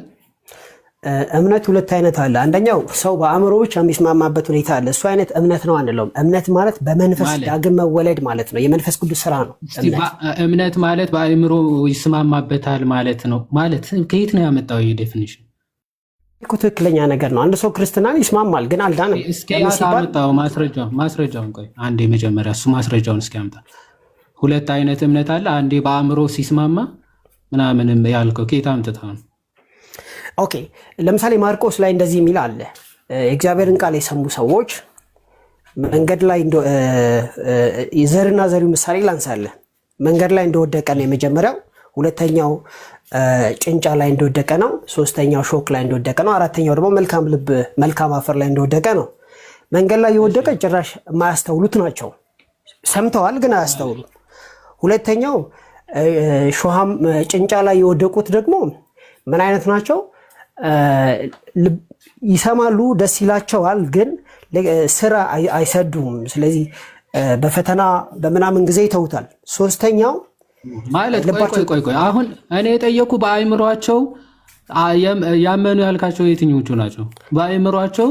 እምነት ሁለት አይነት አለ። አንደኛው ሰው በአእምሮ ብቻ የሚስማማበት ሁኔታ አለ። እሱ አይነት እምነት ነው አንለውም። እምነት ማለት በመንፈስ ዳግም መወለድ ማለት ነው። የመንፈስ ቅዱስ ስራ ነው። እምነት ማለት በአእምሮ ይስማማበታል ማለት ነው። ማለት ከየት ነው ያመጣው ይሄ ዴፊኒሽን? እኮ ትክክለኛ ነገር ነው። አንድ ሰው ክርስትናን ይስማማል ግን አልዳንም። እስኪ ያመጣው ማስረጃውን ቆይ አንዴ መጀመሪያ እሱ ማስረጃውን እስኪ ያምጣ። ሁለት አይነት እምነት አለ። አንዴ በአእምሮ ሲስማማ ምናምንም ያልከው ከየት አምጥተው ነው? ኦኬ ለምሳሌ ማርቆስ ላይ እንደዚህ የሚል አለ። የእግዚአብሔርን ቃል የሰሙ ሰዎች መንገድ ላይ ዘርና ዘሪው ምሳሌ ላንሳለን። መንገድ ላይ እንደወደቀ ነው የመጀመሪያው። ሁለተኛው ጭንጫ ላይ እንደወደቀ ነው። ሶስተኛው ሾክ ላይ እንደወደቀ ነው። አራተኛው ደግሞ መልካም ልብ መልካም አፈር ላይ እንደወደቀ ነው። መንገድ ላይ የወደቀ ጭራሽ የማያስተውሉት ናቸው። ሰምተዋል ግን አያስተውሉ። ሁለተኛው ሾሃም ጭንጫ ላይ የወደቁት ደግሞ ምን አይነት ናቸው? ይሰማሉ፣ ደስ ይላቸዋል፣ ግን ስራ አይሰዱም። ስለዚህ በፈተና በምናምን ጊዜ ይተውታል። ሶስተኛው ማለት ቆይ አሁን እኔ የጠየኩ በአእምሯቸው ያመኑ ያልካቸው የትኞቹ ናቸው? በአእምሯቸው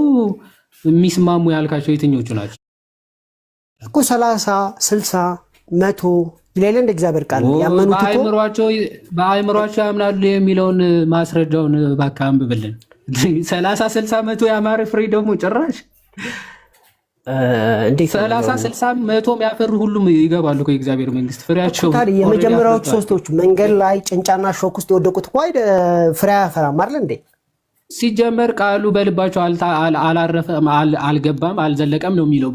የሚስማሙ ያልካቸው የትኞቹ ናቸው እኮ? 30 60 100 ሌላ እንደ እግዚአብሔር ቃል ያመኑት እኮ በአእምሯቸው ያምናሉ የሚለውን ማስረጃውን እባክህ አንብብልን። 30 60 100 ያማረ ፍሬ ደግሞ ጭራሽ 30 60 100 የሚያፈሩ ሁሉም ይገባሉ እኮ የእግዚአብሔር መንግስት ፍሬያቸው። ታዲያ የመጀመሪያዎቹ ሶስቶቹ መንገድ ላይ ጭንጫና ሾክ ውስጥ የወደቁት እኮ ፍሬ አያፈራም አይደል እንዴ? ሲጀመር ቃሉ በልባቸው አላረፈም፣ አልገባም፣ አልዘለቀም ነው የሚለው።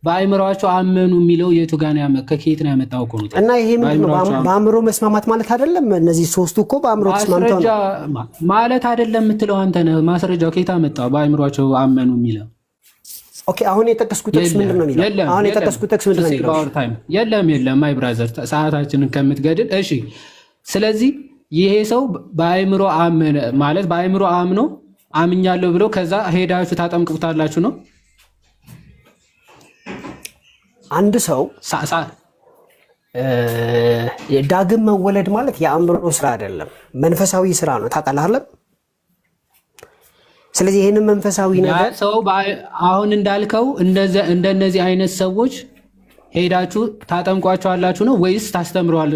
በአእምሯቸው አመኑ የሚለው የቱ ጋር ነው? ከየት ነው ያመጣው እኮ ነው። እና ይሄ በአእምሮ መስማማት ማለት አይደለም። እነዚህ ሶስቱ እኮ በአእምሮ ተስማምተው ነው ማለት አይደለም የምትለው አንተ ነህ። ማስረጃው ከየት አመጣው? በአእምሯቸው አመኑ የሚለው ኦኬ። አሁን የጠቀስኩት ጥቅስ ምንድን ነው የሚለው? አሁን የጠቀስኩት ጥቅስ ምንድን ነው የሚለው? የለም ማይ ብራዘር፣ ሰዓታችንን ከምትገድል እሺ። ስለዚህ ይሄ ሰው በአእምሮ አመነ ማለት በአእምሮ አምኖ አምኛለሁ ብሎ ከዛ ሄዳችሁ ታጠምቁታላችሁ ነው። አንድ ሰው ዳግም መወለድ ማለት የአእምሮ ስራ አይደለም፣ መንፈሳዊ ስራ ነው። ታውቃለህ? ስለዚህ ይህንን መንፈሳዊ ነገር ሰው አሁን እንዳልከው እንደነዚህ አይነት ሰዎች ሄዳችሁ ታጠምቋቸዋላችሁ ነው ወይስ ታስተምረዋል?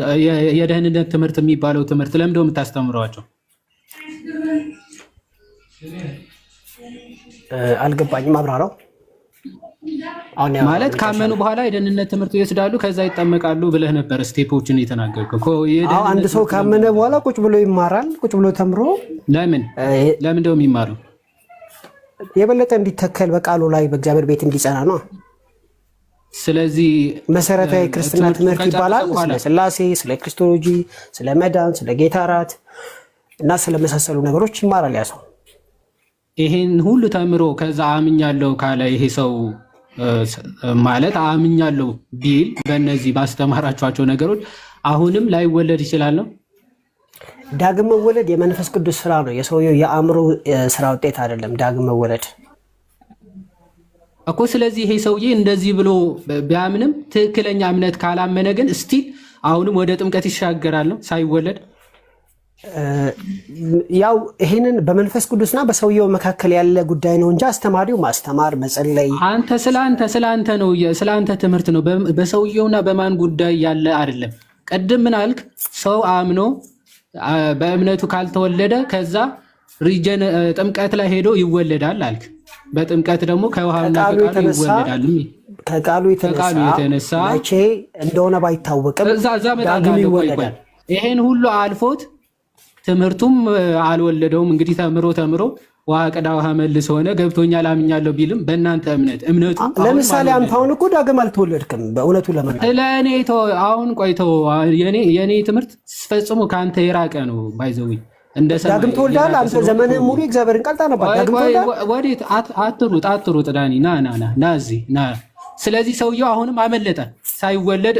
የደህንነት ትምህርት የሚባለው ትምህርት ለምንድነው የምታስተምሯቸው? አልገባኝም፣ አብራራው። ማለት ካመኑ በኋላ የደህንነት ትምህርት ይወስዳሉ ከዛ ይጠመቃሉ ብለህ ነበር ስቴፖችን የተናገርከው። አንድ ሰው ካመነ በኋላ ቁጭ ብሎ ይማራል። ቁጭ ብሎ ተምሮ ለምን እንደው የሚማረው የበለጠ እንዲተከል በቃሉ ላይ በእግዚአብሔር ቤት እንዲጸና ነው። ስለዚህ መሰረታዊ ክርስትና ትምህርት ይባላል። ስለ ስላሴ፣ ስለ ክርስቶሎጂ፣ ስለ መዳን፣ ስለ ጌታ እራት እና ስለመሳሰሉ ነገሮች ይማራል ያ ሰው። ይሄን ሁሉ ተምሮ ከዛ አምኛለሁ ካለ ይሄ ሰው ማለት አምኛለሁ ቢል በእነዚህ ባስተማራቸዋቸው ነገሮች አሁንም ላይወለድ ይችላል ነው? ዳግም መወለድ የመንፈስ ቅዱስ ስራ ነው፣ የሰውየው የአእምሮ ስራ ውጤት አይደለም ዳግም መወለድ እኮ። ስለዚህ ይሄ ሰውዬ እንደዚህ ብሎ ቢያምንም ትክክለኛ እምነት ካላመነ ግን እስቲል አሁንም ወደ ጥምቀት ይሻገራል ነው ሳይወለድ። ያው ይሄንን በመንፈስ ቅዱስና በሰውየው መካከል ያለ ጉዳይ ነው እንጂ አስተማሪው ማስተማር መጸለይ። አንተ ስለአንተ ነው፣ ስለአንተ ትምህርት ነው፣ በሰውየውና በማን ጉዳይ ያለ አይደለም። ቅድም ምን አልክ? ሰው አምኖ በእምነቱ ካልተወለደ ከዛ ጥምቀት ላይ ሄዶ ይወለዳል አልክ። በጥምቀት ደግሞ ከውሃና ከቃሉ ይወለዳል። ከቃሉ የተነሳ መቼ እንደሆነ ባይታወቅም ዳግም ይወለዳል። ይሄን ሁሉ አልፎት ትምህርቱም አልወለደውም። እንግዲህ ተምሮ ውሃ ቅዳ ውሃ መልስ ሆነ ገብቶኛል አምኛለሁ ቢልም በእናንተ እምነቱ ለምሳሌ አንተ አሁን እኮ ዳግም አልተወለድክም። በእውነቱ ለመናገር ለእኔ አሁን ቆይተው የኔ ትምህርት ፈጽሞ ከአንተ የራቀ ነው። ባይዘዊ ዳግም ትወልዳል። አንተ ዘመንህን ሙሉ እግዚአብሔርን ቃል ታነባለህ። ዳግም ትወልዳል። ወዴት? አትሩጥ ዳኒ፣ ና እዚህ ና። ስለዚህ ሰውየው አሁንም አመለጠ፣ ሳይወለድ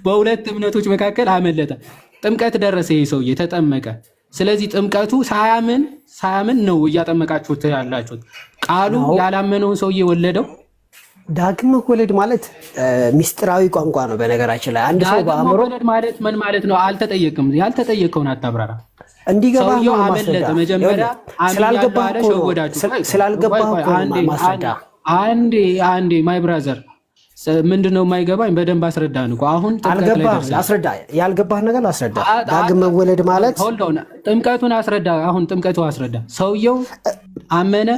በሁለት እምነቶች መካከል አመለጠ። ጥምቀት ደረሰ፣ ይሄ ሰውዬ ተጠመቀ። ስለዚህ ጥምቀቱ ሳያምን ነው እያጠመቃችሁት ያላችሁት። ቃሉ ያላመነውን ሰውዬ ወለደው። ዳግም መወለድ ማለት ሚስጥራዊ ቋንቋ ነው። በነገራችን ላይ አንድ ሰው በአእምሮ መወለድ ማለት ምን ማለት ነው? አልተጠየቅም። ያልተጠየቀውን አታብራራ። እንዲገባ ሰውየው አመለጠ። መጀመሪያ ስላልገባህ ማስረዳ። አንዴ ማይ ብራዘር ምንድነው የማይገባኝ? በደንብ አስረዳን እኮ አሁን አስረዳ። ያልገባህ ነገር አስረዳ። ዳግም መወለድ ማለት ጥምቀቱን አስረዳ። አሁን ጥምቀቱ አስረዳ። ሰውየው አመነ፣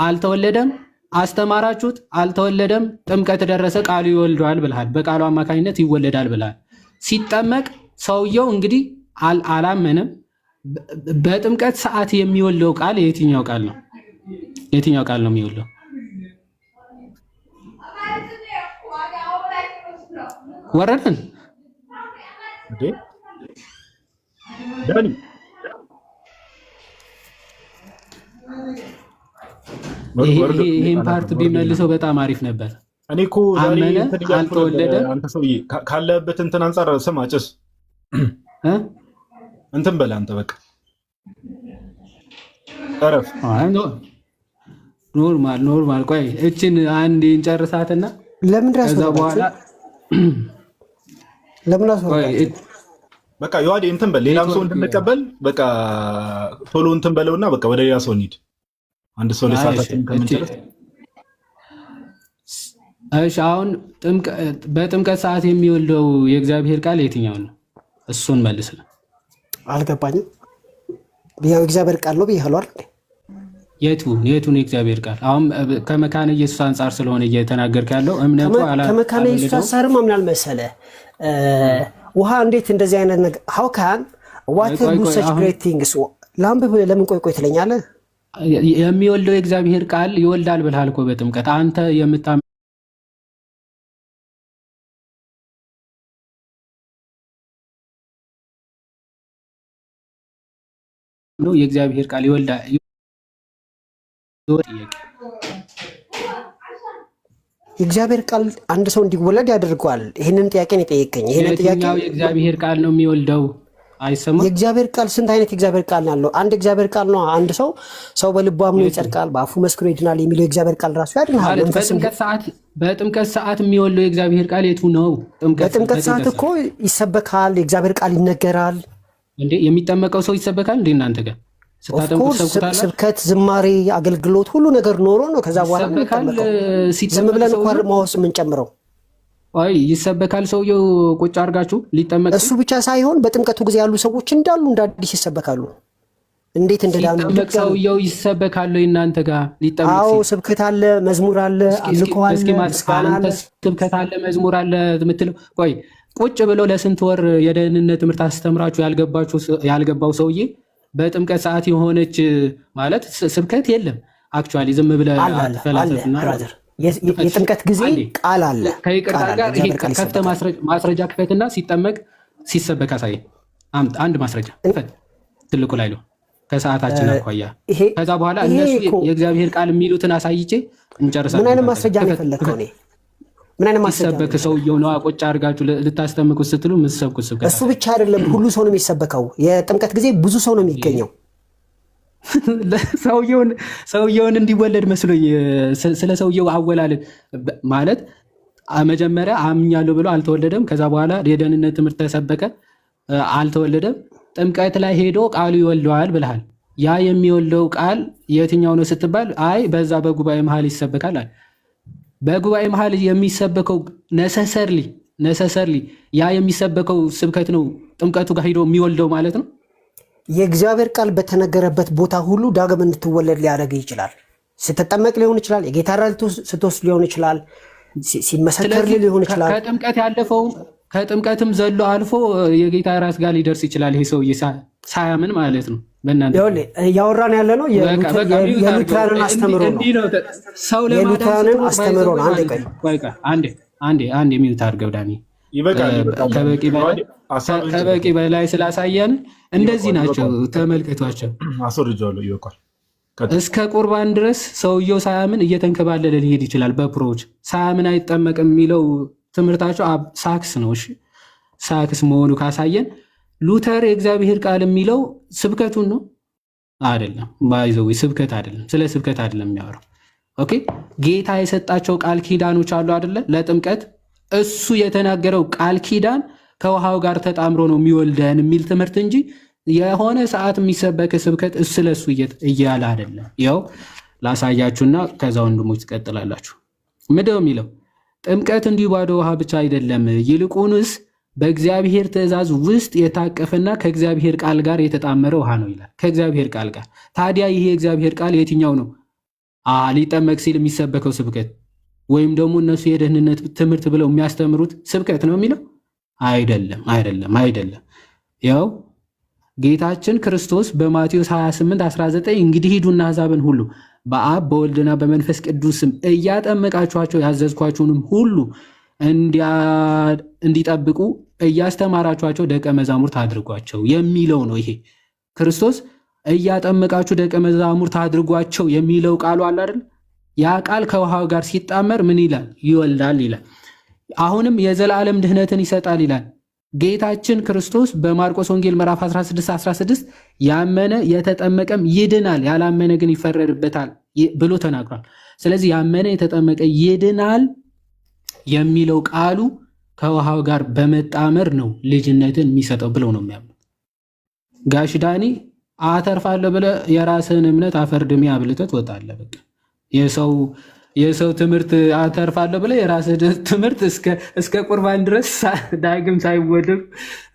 አልተወለደም። አስተማራችሁት፣ አልተወለደም። ጥምቀት ደረሰ፣ ቃሉ ይወልደዋል ብልሃል። በቃሉ አማካኝነት ይወለዳል ብልሃል። ሲጠመቅ ሰውየው እንግዲህ አላመነም። በጥምቀት ሰዓት የሚወልደው ቃል የትኛው ቃል ነው? የትኛው ቃል ነው የሚወልደው? ወረድን ይህን ፓርት ቢመልሰው በጣም አሪፍ ነበር። እኔ እኮ አመነ፣ አልተወለደም። አንተ ሰውዬ ካለበት እንትን አንጻር ስማ፣ ጭስ እንትን በለ አንተ በቃ እረፍ። ኖርማል። ቆይ እችን አንዴ እንጨርሳትና ከዛ በኋላ በቃ ዮሐዴ እንትን በል፣ ሌላም ሰው እንድንቀበል በቃ ቶሎ እንትን በለውና በቃ ወደ ሌላ ሰው እንሂድ። አንድ ሰው ለሰዓታችን ከምንጨርስ እሺ። አሁን በጥምቀት ሰዓት የሚወልደው የእግዚአብሔር ቃል የትኛው ነው? እሱን መልስ። አልገባኝም። ያው እግዚአብሔር ቃል ነው ብያለሁ አይደል? የቱን የእግዚአብሔር ቃል? አሁን ከመካነ ኢየሱስ አንጻር ስለሆነ እየተናገርክ ያለው እምነቱ ከመካነ ኢየሱስ አንጻርም ምን አልመሰለ ውሃ እንዴት እንደዚህ አይነት ነገር how can water do such great things ላምብ ለምን ቆይ ትለኛለህ? የሚወልደው የእግዚአብሔር ቃል ይወልዳል ብለሃል እኮ በጥምቀት አንተ የምታምነው የእግዚአብሔር ቃል ይወልዳል። የእግዚአብሔር ቃል አንድ ሰው እንዲወለድ ያደርገዋል። ይህንን ጥያቄ ነው የጠየቀኝ። ይህንን ጥያቄ የእግዚአብሔር ቃል ነው የሚወልደው። አይሰማም? የእግዚአብሔር ቃል ስንት አይነት የእግዚአብሔር ቃል አለው? አንድ እግዚአብሔር ቃል ነው። አንድ ሰው በልቡ አምኖ ይጸድቃል፣ በአፉ መስክሮ ይድናል የሚለው የእግዚአብሔር ቃል ራሱ ያድናል። በጥምቀት ሰዓት የሚወልደው የእግዚአብሔር ቃል የቱ ነው? በጥምቀት ሰዓት እኮ ይሰበካል፣ የእግዚአብሔር ቃል ይነገራል። እንዴ የሚጠመቀው ሰው ይሰበካል እንዴ? እናንተ ጋር ስብከት፣ ዝማሬ፣ አገልግሎት ሁሉ ነገር ኖሮ ነው ከዛ በኋላ ዝም ብለን እኮ ማወስ የምንጨምረው። ይሰበካል። ሰውየው ቁጭ አድርጋችሁ ሊጠመቅ እሱ ብቻ ሳይሆን በጥምቀቱ ጊዜ ያሉ ሰዎች እንዳሉ እንደ አዲስ ይሰበካሉ። እንዴት እንደዳኑ ሰውየው ይሰበካል። እናንተ ጋር ሊጠመቅ ስብከት አለ፣ መዝሙር አለ፣ አምልኮ አለ፣ ምስጋና አለ፣ ስብከት አለ፣ መዝሙር አለ የምትለው ቆይ ቁጭ ብለው ለስንት ወር የደህንነት ትምህርት አስተምራችሁ ያልገባው ሰውዬ በጥምቀት ሰዓት የሆነች ማለት ስብከት የለም። አክቹዋሊ ዝም ብለህ አትፈላሰፍና የጥምቀት ጊዜ ቃል አለ። ከይቅርታ ጋር ከፍተህ ማስረጃ ክፈትና ሲጠመቅ ሲሰበክ አሳየኝ። አንድ ማስረጃ ክፈት። ትልቁ ላይ ነው ከሰዓታችን አኳያ። ከዛ በኋላ እነሱ የእግዚአብሔር ቃል የሚሉትን አሳይቼ እንጨርሳለን። ምን አይነት ማስረጃ ነው የፈለግከው? ምን አይነት ማስረጃ ሲሰበክ ሰውየው ነው ቁጭ አድርጋችሁ ልታስተምቁት ስትሉ የምትሰብኩት ስብከት እሱ ብቻ አይደለም፣ ሁሉ ሰው ነው የሚሰበከው። የጥምቀት ጊዜ ብዙ ሰው ነው የሚገኘው። ሰውየውን እንዲወለድ መስሎኝ ስለ ሰውየው አወላለድ ማለት መጀመሪያ አምኛለሁ ብሎ አልተወለደም። ከዛ በኋላ የደህንነት ትምህርት ተሰበከ፣ አልተወለደም። ጥምቀት ላይ ሄዶ ቃሉ ይወልደዋል ብልሃል። ያ የሚወልደው ቃል የትኛው ነው ስትባል፣ አይ በዛ በጉባኤ መሀል ይሰበካል አለ። በጉባኤ መሀል የሚሰበከው ነሰሰርሊ ያ የሚሰበከው ስብከት ነው ጥምቀቱ ጋር ሄዶ የሚወልደው ማለት ነው። የእግዚአብሔር ቃል በተነገረበት ቦታ ሁሉ ዳግም እንድትወለድ ሊያደርግ ይችላል። ስትጠመቅ ሊሆን ይችላል፣ የጌታ ራት ስትወስድ ሊሆን ይችላል፣ ሲመሰከር ሊሆን ይችላል። ከጥምቀት ያለፈው ከጥምቀትም ዘሎ አልፎ የጌታ ራት ጋር ሊደርስ ይችላል። ይሄ ሰውዬ ሳያምን ማለት ነው። እያወራን ያለ ነው የሉትራንን አስተምሮ ነው። የሉትራንን አስተምሮ ነው። አንዴ ሚዩት አድርገው ዳኒ። ከበቂ በላይ ስላሳየን እንደዚህ ናቸው። ተመልከቷቸው። እስከ ቁርባን ድረስ ሰውየው ሳያምን እየተንከባለለ ሊሄድ ይችላል። በፕሮች ሳያምን አይጠመቅም የሚለው ትምህርታቸው ሳክስ ነው። እሺ ሳክስ መሆኑ ካሳየን ሉተር የእግዚአብሔር ቃል የሚለው ስብከቱን ነው አይደለም። ባይዘው ስብከት አይደለም፣ ስለ ስብከት አይደለም የሚያወራው። ኦኬ ጌታ የሰጣቸው ቃል ኪዳኖች አሉ አይደለ? ለጥምቀት እሱ የተናገረው ቃል ኪዳን ከውሃው ጋር ተጣምሮ ነው የሚወልደን የሚል ትምህርት እንጂ የሆነ ሰዓት የሚሰበክ ስብከት ስለሱ እያለ አይደለም። ያው ላሳያችሁና ከዛ ወንድሞች ትቀጥላላችሁ። ምንድን ነው የሚለው? ጥምቀት እንዲሁ ባዶ ውሃ ብቻ አይደለም፣ ይልቁንስ በእግዚአብሔር ትእዛዝ ውስጥ የታቀፈና ከእግዚአብሔር ቃል ጋር የተጣመረ ውሃ ነው ይላል። ከእግዚአብሔር ቃል ጋር። ታዲያ ይሄ የእግዚአብሔር ቃል የትኛው ነው? ሊጠመቅ ሲል የሚሰበከው ስብከት ወይም ደግሞ እነሱ የደህንነት ትምህርት ብለው የሚያስተምሩት ስብከት ነው የሚለው? አይደለም። ያው ጌታችን ክርስቶስ በማቴዎስ 28:19 እንግዲህ ሂዱና አሕዛብን ሁሉ በአብ በወልድና በመንፈስ ቅዱስም እያጠመቃችኋቸው ያዘዝኳችሁንም ሁሉ እንዲጠብቁ እያስተማራችኋቸው ደቀ መዛሙርት አድርጓቸው የሚለው ነው። ይሄ ክርስቶስ እያጠመቃችሁ ደቀ መዛሙርት አድርጓቸው የሚለው ቃሉ አለ አይደል? ያ ቃል ከውሃው ጋር ሲጣመር ምን ይላል? ይወልዳል ይላል። አሁንም የዘላለም ድህነትን ይሰጣል ይላል። ጌታችን ክርስቶስ በማርቆስ ወንጌል ምዕራፍ 16:16 ያመነ የተጠመቀም ይድናል፣ ያላመነ ግን ይፈረድበታል ብሎ ተናግሯል። ስለዚህ ያመነ የተጠመቀ ይድናል የሚለው ቃሉ ከውሃው ጋር በመጣመር ነው ልጅነትን የሚሰጠው ብለው ነው የሚያምኑ። ጋሽ ዳኒ አተርፋለሁ ብለህ የራስህን እምነት አፈርድሜ አብልተህ ትወጣለህ። በቃ የሰው ትምህርት አተርፋለሁ ብለህ የራስህ ትምህርት እስከ ቁርባን ድረስ ዳግም ሳይወድብ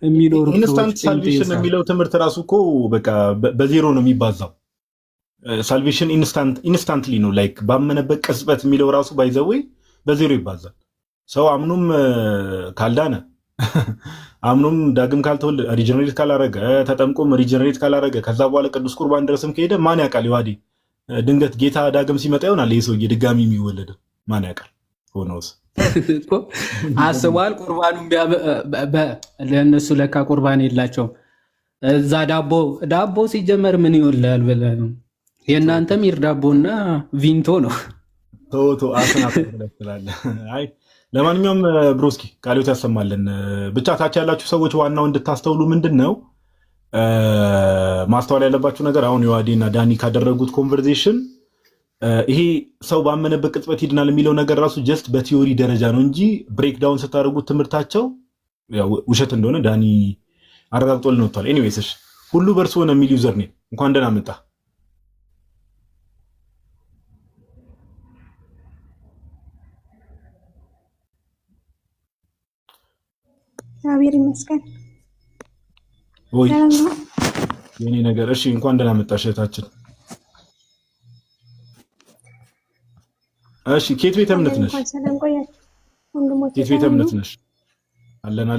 የሚኖሩ ኢንስታንት ሳልቬሽን የሚለው ትምህርት ራሱ እኮ በቃ በዜሮ ነው የሚባዛው። ሳልቬሽን ኢንስታንትሊ ነው፣ ላይክ ባመነበት ቅጽበት የሚለው ራሱ ባይዘዌ በዜሮ ይባዛል። ሰው አምኑም ካልዳነ አምኑም ዳግም ካልተወለደ ሪጀነሬት ካላረገ ተጠምቆም ሪጀነሬት ካላረገ ከዛ በኋላ ቅዱስ ቁርባን ድረስም ከሄደ ማን ያውቃል? ይዋዲ ድንገት ጌታ ዳግም ሲመጣ ይሆናል ይህ ሰውዬ ድጋሚ የሚወለደው ማን ያውቃል? ሆኖስ አስቧል። ቁርባኑ ለእነሱ ለካ ቁርባን የላቸውም። እዛ ዳቦ ሲጀመር ምን ይወላል ብለህ ነው? የእናንተ ሚር ዳቦና ቪንቶ ነው። ቶቶ አስናለህ። አይ ለማንኛውም ብሮስኪ ቃልዮት ያሰማልን። ብቻ ታች ያላችሁ ሰዎች ዋናው እንድታስተውሉ ምንድን ነው ማስተዋል ያለባችሁ ነገር፣ አሁን ዮሐዴና ዳኒ ካደረጉት ኮንቨርሴሽን ይሄ ሰው ባመነበት ቅጽበት ይድናል የሚለው ነገር ራሱ ጀስት በቲዮሪ ደረጃ ነው እንጂ ብሬክዳውን ስታደርጉት ትምህርታቸው ውሸት እንደሆነ ዳኒ አረጋግጦልን ወጥቷል። ኤኒዌይስ ሁሉ በእርሱ ሆነ የሚል ዩዘር ኔም እንኳን ደህና መጣ። እግዚአብሔር ይመስገን። ወይ የኔ ነገር እሺ፣ እንኳን ደህና መጣሽ እህታችን። እሺ፣ ኬት ቤተ እምነት ነሽ? ሰላም ቆያችሁ ወንድሞቼ። ኬት ቤተ እምነት ነሽ? አለን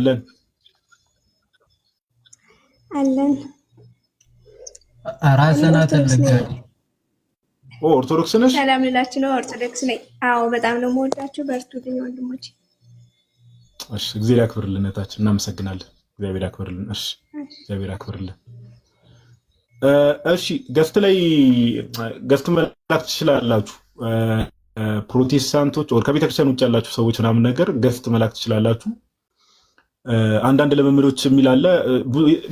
ራስና ተልጋሪ ኦርቶዶክስ ነሽ? ሰላም ልላችሁ ነው። ኦርቶዶክስ ነኝ። አዎ፣ በጣም ነው የምወዳችሁ። በርቱልኝ ወንድሞቼ። እሺ፣ እግዚአብሔር ያክብርልን እህታችን። እናመሰግናለን። እግዚአብሔር ያክብርልን። እሺ፣ እግዚአብሔር ያክብርልን። እሺ ገስት መላክ ትችላላችሁ። ፕሮቴስታንቶች ከቤተክርስቲያን ውጭ ያላችሁ ሰዎች ምናምን ነገር ገስት መላክ ትችላላችሁ። አንዳንድ ልምምዶች የሚል አለ።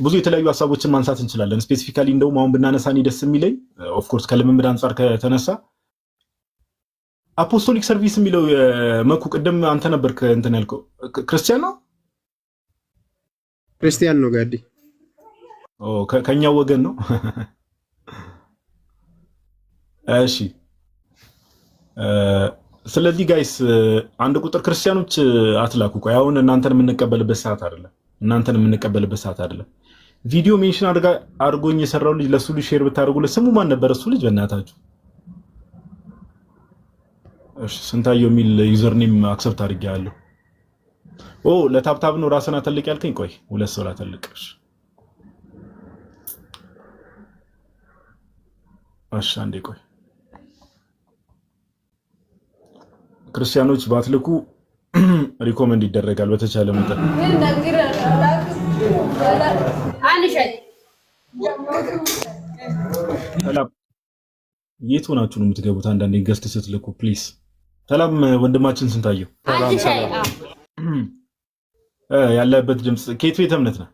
ብዙ የተለያዩ ሀሳቦችን ማንሳት እንችላለን። ስፔሲፊካሊ እንደውም አሁን ብናነሳ እኔ ደስ የሚለኝ ኦፍኮርስ ከልምምድ አንጻር ከተነሳ አፖስቶሊክ ሰርቪስ የሚለው መኩ ቅድም አንተ ነበርክ እንትን ያልከው ክርስቲያን ነው ክርስቲያን ነው ጋዲ ከኛው ወገን ነው። እሺ ስለዚህ ጋይስ አንድ ቁጥር ክርስቲያኖች አትላኩ። ቆይ አሁን እናንተን የምንቀበልበት ሰዓት አይደለም። ቪዲዮ ሜንሽን አድርጎኝ የሰራው ልጅ ለሱ ልጅ ሼር ብታደርጉለት ስሙ ማን ነበር እሱ ልጅ በእናታችሁ? እሺ ስንታየው የሚል ዩዘር ኔም አክሰፕት አድርጌያለሁ። ለታብታብ ነው ራስን አተልቅ ያልከኝ? ቆይ ሁለት ሰው ላተልቅሽ። እሺ አንዴ ቆይ። ክርስቲያኖች ባትልኩ ሪኮመንድ ይደረጋል በተቻለ መጠን። ሰላም የት ሆናችሁ ነው የምትገቡት? አንዳንዴ ገስት ስትልኩ ፕሊዝ። ሰላም ወንድማችን ስንታየው ያለበት ድምፅ ከየት ቤተ እምነት ነው?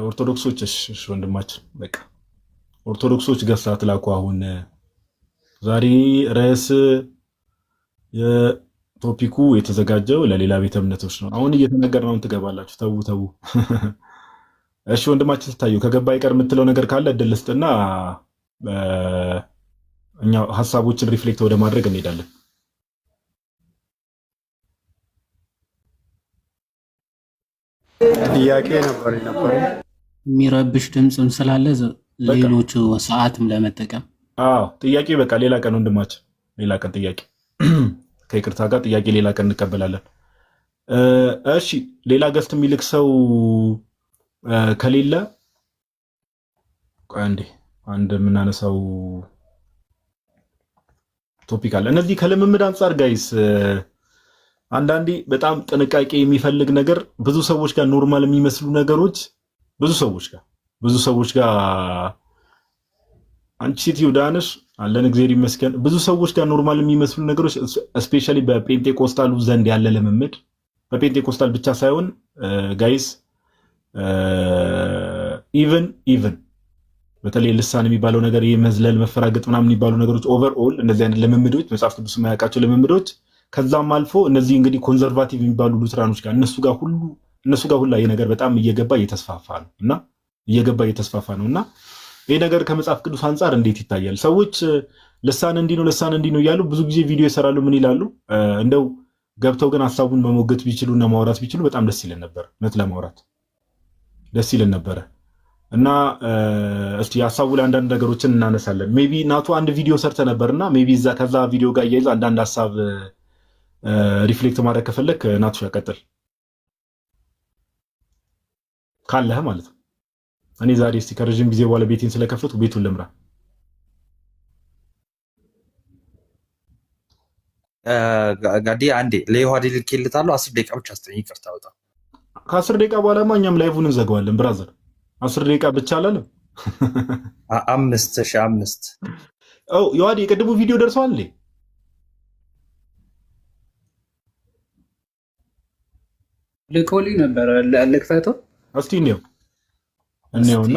ኦርቶዶክሶች። እሺ ወንድማችን በቃ ኦርቶዶክሶች ገስት አትላኩ። አሁን ዛሬ ርዕስ የቶፒኩ የተዘጋጀው ለሌላ ቤተ እምነቶች ነው። አሁን እየተነገርነውን ትገባላችሁ። ተው። እሺ ወንድማችን ስታየው ከገባ ይቀር የምትለው ነገር ካለ እድል ስጥና እኛ ሀሳቦችን ሪፍሌክት ወደ ማድረግ እንሄዳለን። ጥያቄ ነበር የሚረብሽ ድምፅም ስላለ ሌሎቹ ሰዓትም ለመጠቀም ጥያቄ በቃ ሌላ ቀን ወንድማችን፣ ሌላ ቀን ጥያቄ ከይቅርታ ጋር ጥያቄ ሌላ ቀን እንቀበላለን። እሺ ሌላ ገስት የሚልክ ሰው ከሌለ አንድ የምናነሳው ቶፒክ አለ። እነዚህ ከልምምድ አንጻር ጋይስ አንዳንዴ በጣም ጥንቃቄ የሚፈልግ ነገር ብዙ ሰዎች ጋር ኖርማል የሚመስሉ ነገሮች ብዙ ሰዎች ጋር አንቺ ሴትዮ ዳነሽ አለን እግዚአብሔር ይመስገን። ብዙ ሰዎች ጋር ኖርማል የሚመስሉ ነገሮች ስፔሻሊ በፔንቴኮስታሉ ዘንድ ያለ ልምምድ በፔንቴኮስታል ብቻ ሳይሆን ጋይስ ኢቭን በተለይ ልሳን የሚባለው ነገር የመዝለል መፈራገጥ ምናምን የሚባሉ ነገሮች ኦቨርኦል እነዚህ አይነት ልምምዶች መጽሐፍ ቅዱስ የማያውቃቸው ልምምዶች ከዛም አልፎ እነዚህ እንግዲህ ኮንዘርቫቲቭ የሚባሉ ሉትራኖች ጋር እነሱ ጋር ሁላ ይሄ ነገር በጣም እየገባ እየተስፋፋ ነው እና ይሄ ነገር ከመጽሐፍ ቅዱስ አንጻር እንዴት ይታያል? ሰዎች ልሳን እንዲህ ነው እያሉ ብዙ ጊዜ ቪዲዮ ይሰራሉ። ምን ይላሉ? እንደው ገብተው ግን ሀሳቡን መሞገት ቢችሉና ማውራት ቢችሉ በጣም ደስ ይለን ነበር። እውነት ለማውራት ደስ ይለን ነበረ እና እስቲ ሀሳቡ ላይ አንዳንድ ነገሮችን እናነሳለን። ሜቢ ናቱ አንድ ቪዲዮ ሰርተ ነበርና ሜቢ ከዛ ቪዲዮ ጋር እያይዘ አንዳንድ ሀሳብ ሪፍሌክት ማድረግ ከፈለክ ናቱ ያቀጥል ካለህ ማለት ነው። እኔ ዛሬ እስቲ ከረጅም ጊዜ በኋላ ቤቴን ስለከፈቱ ቤቱን ልምራ። ጋዲ አንዴ ለዮሐዴ ልኬልታለሁ። 10 ደቂቃ ብቻ አስጠኝ። ይቅርታ በጣም ከ10 ደቂቃ በኋላማ እኛም ላይቭን እንዘጋዋለን ብራዘር። 10 ደቂቃ ብቻ አላለም። 5 ዮሐዴ የቀድሞ ቪዲዮ ደርሰዋል እንዴ? ልኮልኝ ነበር። ልክፈተው እስቲ እንየውና